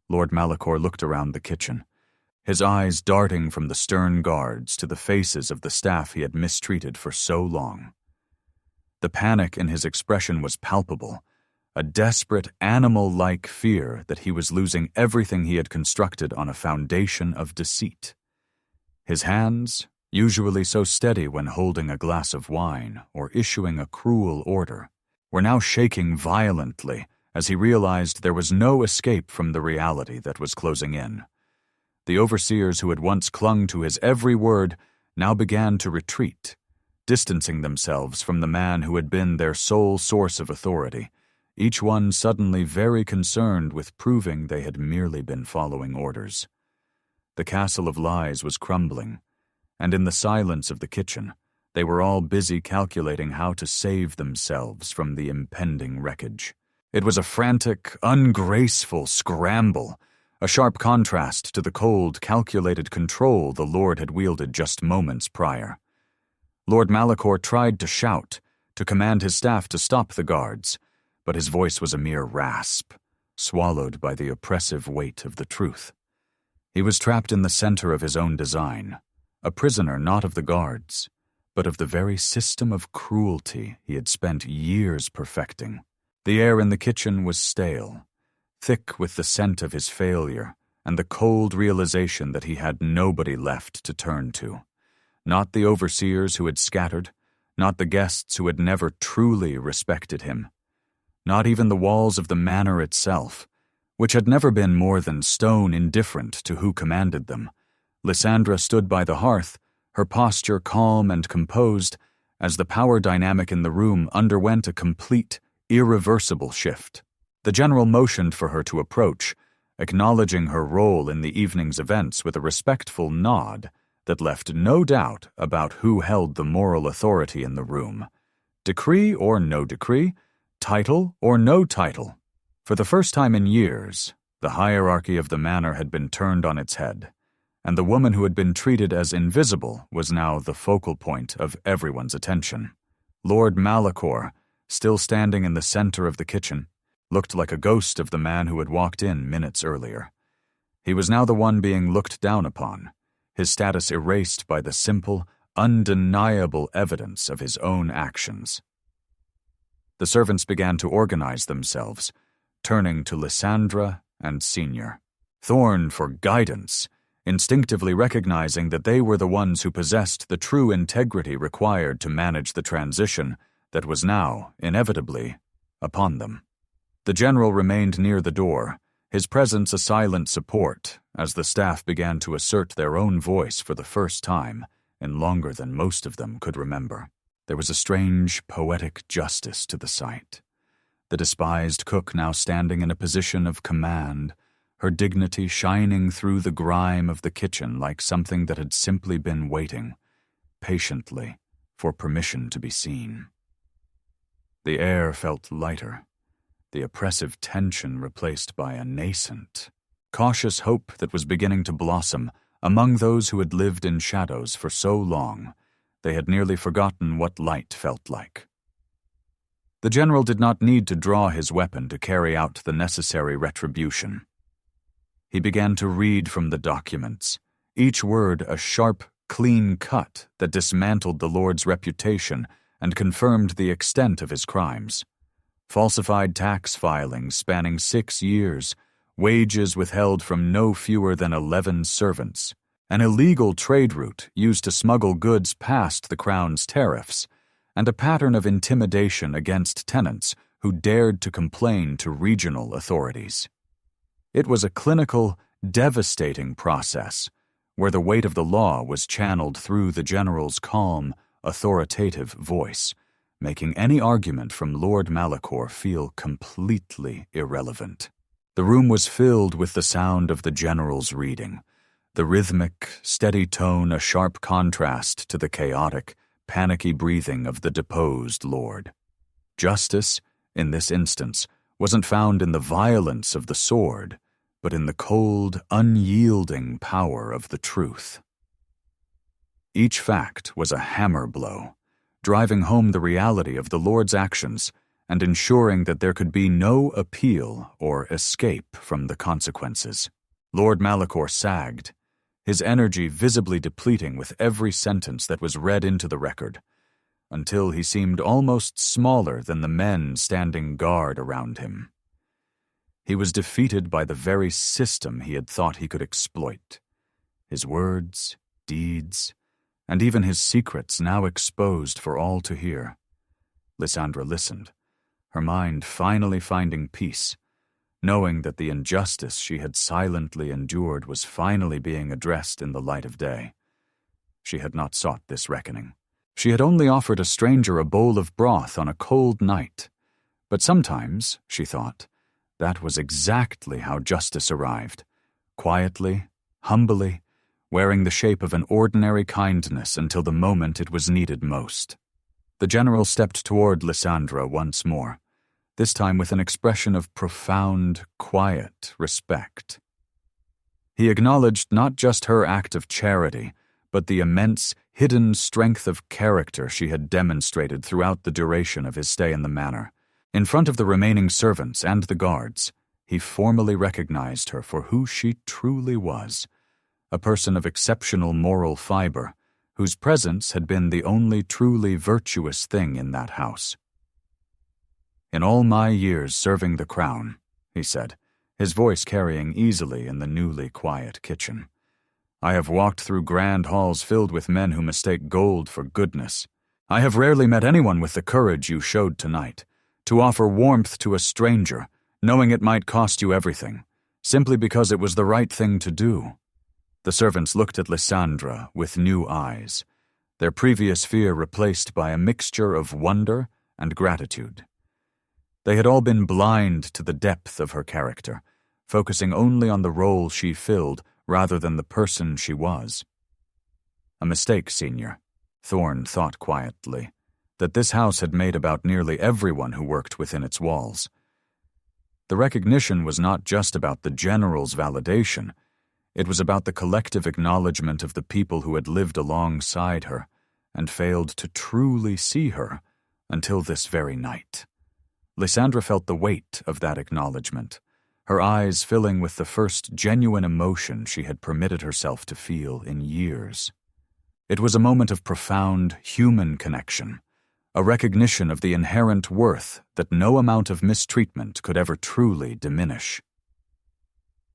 Lord Malakor looked around the kitchen, his eyes darting from the stern guards to the faces of the staff he had mistreated for so long. The panic in his expression was palpable, a desperate, animal-like fear that he was losing everything he had constructed on a foundation of deceit. His hands, usually so steady when holding a glass of wine or issuing a cruel order, were now shaking violently as he realized there was no escape from the reality that was closing in. The overseers who had once clung to his every word now began to retreat, distancing themselves from the man who had been their sole source of authority, each one suddenly very concerned with proving they had merely been following orders. The castle of lies was crumbling, and in the silence of the kitchen, they were all busy calculating how to save themselves from the impending wreckage. It was a frantic, ungraceful scramble, a sharp contrast to the cold, calculated control the Lord had wielded just moments prior. Lord Malakor tried to shout, to command his staff to stop the guards, but his voice was a mere rasp, swallowed by the oppressive weight of the truth. He was trapped in the center of his own design, a prisoner not of the guards, but of the very system of cruelty he had spent years perfecting. The air in the kitchen was stale, thick with the scent of his failure and the cold realization that he had nobody left to turn to. Not the overseers who had scattered, not the guests who had never truly respected him, not even the walls of the manor itself, which had never been more than stone indifferent to who commanded them, Lysandra stood by the hearth, her posture calm and composed, as the power dynamic in the room underwent a complete, irreversible shift. The general motioned for her to approach, acknowledging her role in the evening's events with a respectful nod that left no doubt about who held the moral authority in the room. Decree or no decree, title or no title. For the first time in years, the hierarchy of the manor had been turned on its head, and the woman who had been treated as invisible was now the focal point of everyone's attention. Lord Malakor, still standing in the center of the kitchen, looked like a ghost of the man who had walked in minutes earlier. He was now the one being looked down upon, his status erased by the simple, undeniable evidence of his own actions. The servants began to organize themselves, turning to Lysandra and Senior. Thorn for guidance, instinctively recognizing that they were the ones who possessed the true integrity required to manage the transition that was now, inevitably, upon them. The general remained near the door, his presence a silent support as the staff began to assert their own voice for the first time in longer than most of them could remember. There was a strange, poetic justice to the sight. The despised cook now standing in a position of command, her dignity shining through the grime of the kitchen like something that had simply been waiting, patiently, for permission to be seen. The air felt lighter, the oppressive tension replaced by a nascent, cautious hope that was beginning to blossom among those who had lived in shadows for so long they had nearly forgotten what light felt like. The general did not need to draw his weapon to carry out the necessary retribution. He began to read from the documents, each word a sharp, clean cut that dismantled the Lord's reputation and confirmed the extent of his crimes. Falsified tax filings spanning 6 years, wages withheld from no fewer than 11 servants, an illegal trade route used to smuggle goods past the Crown's tariffs, and a pattern of intimidation against tenants who dared to complain to regional authorities. It was a clinical, devastating process where the weight of the law was channeled through the general's calm, authoritative voice, making any argument from Lord Malakor feel completely irrelevant. The room was filled with the sound of the general's reading, the rhythmic, steady tone a sharp contrast to the chaotic, panicky breathing of the deposed lord. Justice, in this instance, wasn't found in the violence of the sword, but in the cold, unyielding power of the truth. Each fact was a hammer blow, driving home the reality of the Lord's actions and ensuring that there could be no appeal or escape from the consequences. Lord Malakor sagged, his energy visibly depleting with every sentence that was read into the record, until he seemed almost smaller than the men standing guard around him. He was defeated by the very system he had thought he could exploit. His words, deeds, and even his secrets now exposed for all to hear. Lysandra listened, her mind finally finding peace, knowing that the injustice she had silently endured was finally being addressed in the light of day. She had not sought this reckoning. She had only offered a stranger a bowl of broth on a cold night. But sometimes, she thought, that was exactly how justice arrived, quietly, humbly, wearing the shape of an ordinary kindness until the moment it was needed most. The general stepped toward Lysandra once more, this time with an expression of profound, quiet respect. He acknowledged not just her act of charity, but the immense, hidden strength of character she had demonstrated throughout the duration of his stay in the manor. In front of the remaining servants and the guards, he formally recognized her for who she truly was, a person of exceptional moral fiber, whose presence had been the only truly virtuous thing in that house. "In all my years serving the Crown," he said, his voice carrying easily in the newly quiet kitchen, "I have walked through grand halls filled with men who mistake gold for goodness. I have rarely met anyone with the courage you showed tonight, to offer warmth to a stranger, knowing it might cost you everything, simply because it was the right thing to do. The servants looked at Lysandra with new eyes, their previous fear replaced by a mixture of wonder and gratitude. They had all been blind to the depth of her character, focusing only on the role she filled rather than the person she was. A mistake, Senior, Thorne thought quietly, that this house had made about nearly everyone who worked within its walls. The recognition was not just about the General's validation, it was about the collective acknowledgement of the people who had lived alongside her and failed to truly see her until this very night. Lysandra felt the weight of that acknowledgement, her eyes filling with the first genuine emotion she had permitted herself to feel in years. It was a moment of profound human connection, a recognition of the inherent worth that no amount of mistreatment could ever truly diminish.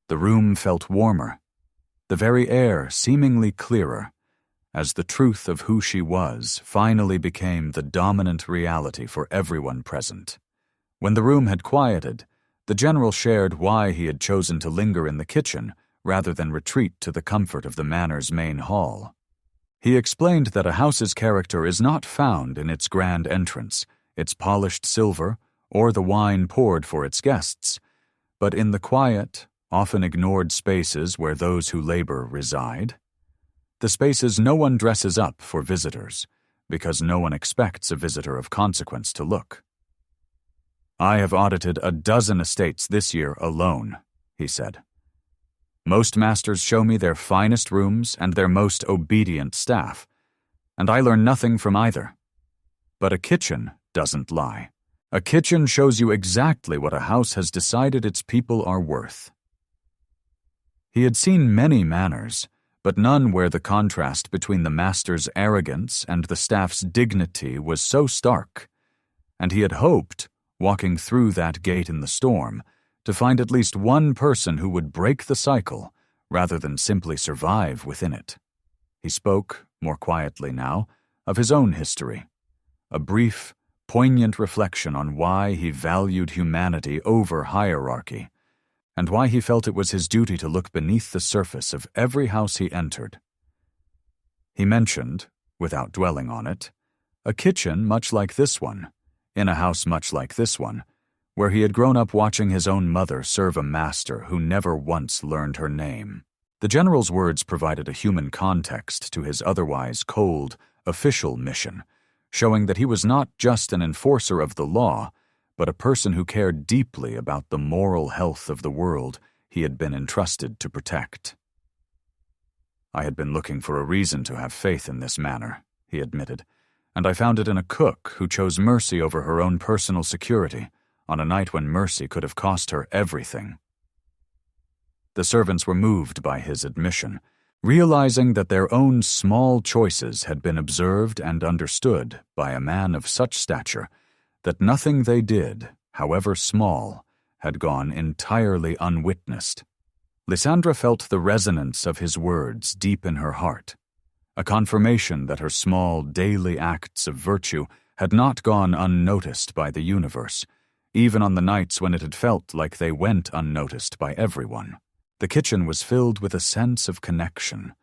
The room felt warmer, the very air seemingly clearer, as the truth of who she was finally became the dominant reality for everyone present. When the room had quieted, the General shared why he had chosen to linger in the kitchen rather than retreat to the comfort of the manor's main hall. He explained that a house's character is not found in its grand entrance, its polished silver, or the wine poured for its guests, but in the quiet, often ignored spaces where those who labor reside. The spaces no one dresses up for visitors, because no one expects a visitor of consequence to look. "I have audited a dozen estates this year alone," he said. "Most masters show me their finest rooms and their most obedient staff, and I learn nothing from either. But a kitchen doesn't lie. A kitchen shows you exactly what a house has decided its people are worth." He had seen many manors, but none where the contrast between the master's arrogance and the staff's dignity was so stark, and he had hoped, walking through that gate in the storm, to find at least one person who would break the cycle rather than simply survive within it. He spoke, more quietly now, of his own history, a brief, poignant reflection on why he valued humanity over hierarchy, and why he felt it was his duty to look beneath the surface of every house he entered. He mentioned, without dwelling on it, a kitchen much like this one, in a house much like this one, where he had grown up watching his own mother serve a master who never once learned her name. The General's words provided a human context to his otherwise cold, official mission, showing that he was not just an enforcer of the law, but a person who cared deeply about the moral health of the world he had been entrusted to protect. "I had been looking for a reason to have faith in this manor," he admitted, "and I found it in a cook who chose mercy over her own personal security, on a night when mercy could have cost her everything." The servants were moved by his admission, realizing that their own small choices had been observed and understood by a man of such stature that nothing they did, however small, had gone entirely unwitnessed. Lysandra felt the resonance of his words deep in her heart, a confirmation that her small daily acts of virtue had not gone unnoticed by the universe, even on the nights when it had felt like they went unnoticed by everyone. The kitchen was filled with a sense of connection,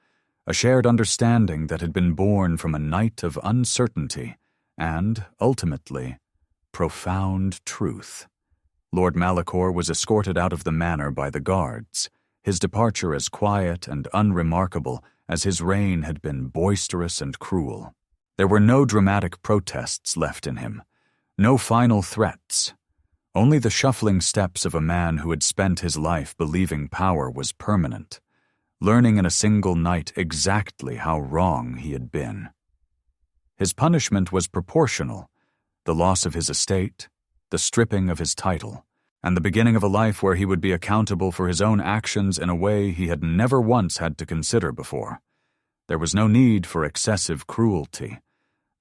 a shared understanding that had been born from a night of uncertainty and, ultimately, profound truth. Lord Malakor was escorted out of the manor by the guards, his departure as quiet and unremarkable as his reign had been boisterous and cruel. There were no dramatic protests left in him, no final threats. Only the shuffling steps of a man who had spent his life believing power was permanent, learning in a single night exactly how wrong he had been. His punishment was proportional, the loss of his estate, the stripping of his title, and the beginning of a life where he would be accountable for his own actions in a way he had never once had to consider before. There was no need for excessive cruelty.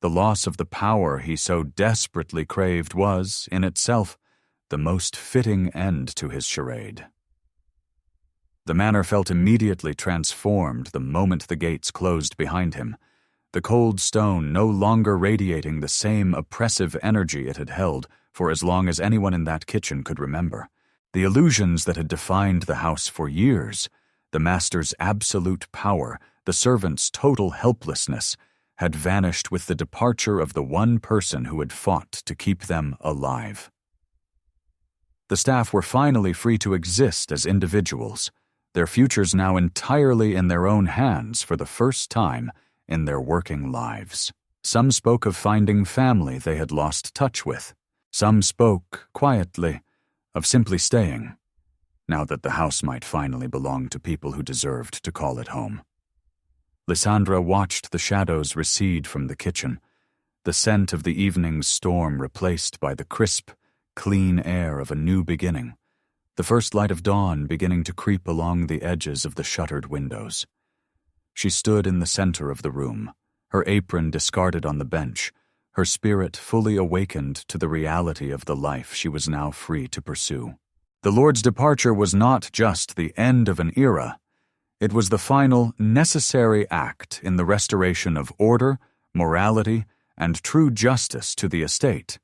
The loss of the power he so desperately craved was, in itself, the most fitting end to his charade. The manor felt immediately transformed the moment the gates closed behind him, the cold stone no longer radiating the same oppressive energy it had held for as long as anyone in that kitchen could remember. The illusions that had defined the house for years, the master's absolute power, the servants' total helplessness, had vanished with the departure of the one person who had fought to keep them alive. The staff were finally free to exist as individuals, their futures now entirely in their own hands for the first time in their working lives. Some spoke of finding family they had lost touch with. Some spoke, quietly, of simply staying, now that the house might finally belong to people who deserved to call it home. Lysandra watched the shadows recede from the kitchen, the scent of the evening's storm replaced by the crisp, clean air of a new beginning, the first light of dawn beginning to creep along the edges of the shuttered windows. She stood in the center of the room, her apron discarded on the bench, her spirit fully awakened to the reality of the life she was now free to pursue. The Lord's departure was not just the end of an era. It was the final, necessary act in the restoration of order, morality, and true justice to the estate.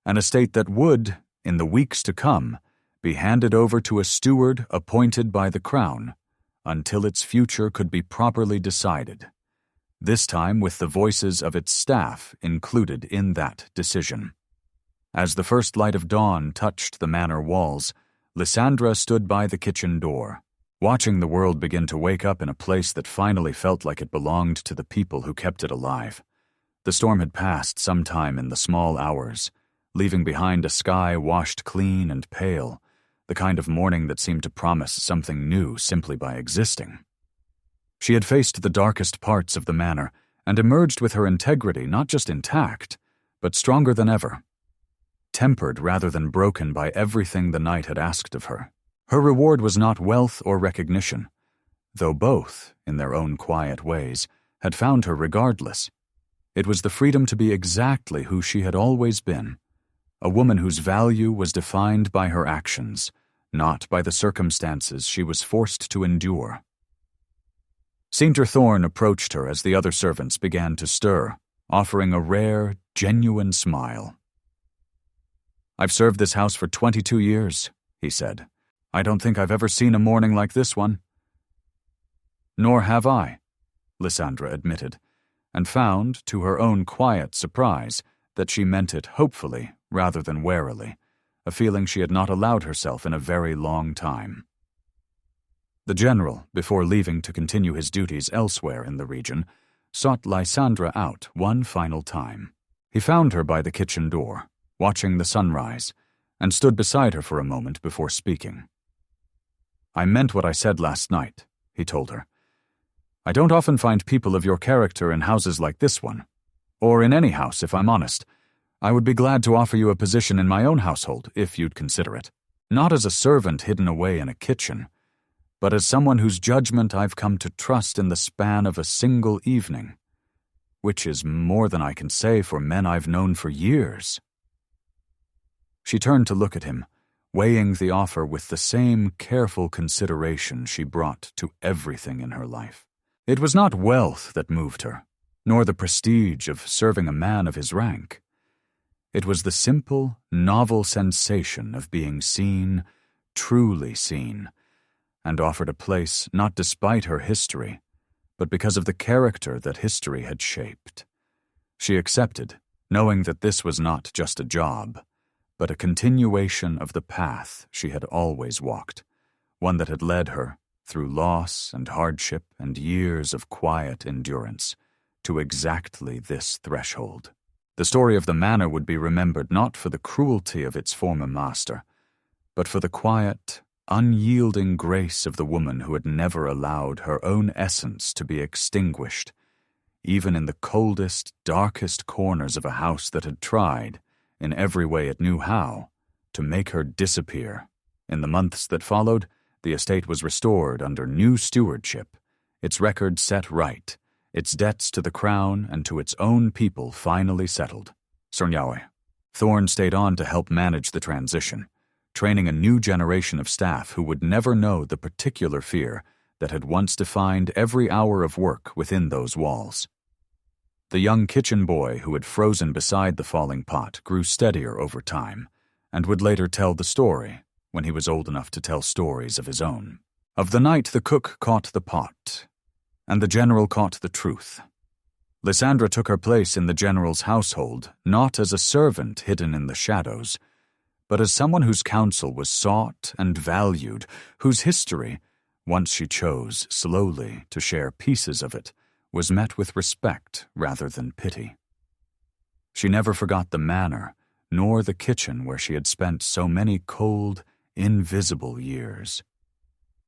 An estate that would, in the weeks to come, be handed over to a steward appointed by the crown until its future could be properly decided, this time with the voices of its staff included in that decision. As the first light of dawn touched the manor walls, Lysandra stood by the kitchen door, watching the world begin to wake up in a place that finally felt like it belonged to the people who kept it alive. The storm had passed sometime in the small hours, leaving behind a sky washed clean and pale, the kind of morning that seemed to promise something new simply by existing. She had faced the darkest parts of the manor and emerged with her integrity not just intact, but stronger than ever, tempered rather than broken by everything the night had asked of her. Her reward was not wealth or recognition, though both, in their own quiet ways, had found her regardless. It was the freedom to be exactly who she had always been, a woman whose value was defined by her actions, not by the circumstances she was forced to endure. Sainter Thorne approached her as the other servants began to stir, offering a rare, genuine smile. "I've served this house for 22 years, he said. "I don't think I've ever seen a morning like this one." "Nor have I," Lysandra admitted, and found, to her own quiet surprise, that she meant it hopefully rather than warily, a feeling she had not allowed herself in a very long time. The general, before leaving to continue his duties elsewhere in the region, sought Lysandra out one final time. He found her by the kitchen door, watching the sunrise, and stood beside her for a moment before speaking. "I meant what I said last night," he told her. "I don't often find people of your character in houses like this one, or in any house, if I'm honest. I would be glad to offer you a position in my own household, if you'd consider it. Not as a servant hidden away in a kitchen, but as someone whose judgment I've come to trust in the span of a single evening, which is more than I can say for men I've known for years." She turned to look at him, weighing the offer with the same careful consideration she brought to everything in her life. It was not wealth that moved her, nor the prestige of serving a man of his rank. It was the simple, novel sensation of being seen, truly seen, and offered a place not despite her history, but because of the character that history had shaped. She accepted, knowing that this was not just a job, but a continuation of the path she had always walked, one that had led her, through loss and hardship and years of quiet endurance, to exactly this threshold. The story of the manor would be remembered not for the cruelty of its former master, but for the quiet, unyielding grace of the woman who had never allowed her own essence to be extinguished, even in the coldest, darkest corners of a house that had tried, in every way it knew how, to make her disappear. In the months that followed, the estate was restored under new stewardship, its record set right, its debts to the crown and to its own people finally settled. Sornyawe. Thorne stayed on to help manage the transition, training a new generation of staff who would never know the particular fear that had once defined every hour of work within those walls. The young kitchen boy who had frozen beside the falling pot grew steadier over time, and would later tell the story, when he was old enough to tell stories of his own. Of the night the cook caught the pot, and the general caught the truth. Lysandra took her place in the general's household, not as a servant hidden in the shadows, but as someone whose counsel was sought and valued, whose history, once she chose slowly to share pieces of it, was met with respect rather than pity. She never forgot the manor, nor the kitchen where she had spent so many cold, invisible years.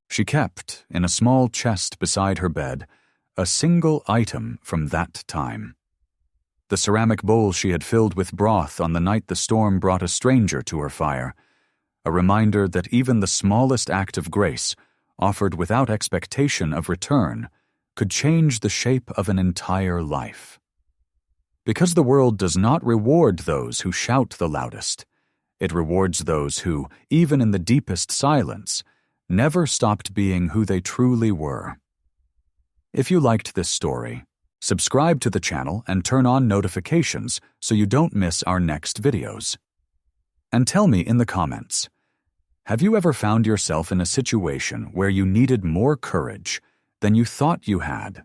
She kept, in a small chest beside her bed, a single item from that time. The ceramic bowl she had filled with broth on the night the storm brought a stranger to her fire, a reminder that even the smallest act of grace, offered without expectation of return, could change the shape of an entire life. Because the world does not reward those who shout the loudest, it rewards those who, even in the deepest silence, never stopped being who they truly were. If you liked this story, subscribe to the channel and turn on notifications so you don't miss our next videos. And tell me in the comments, have you ever found yourself in a situation where you needed more courage than you thought you had?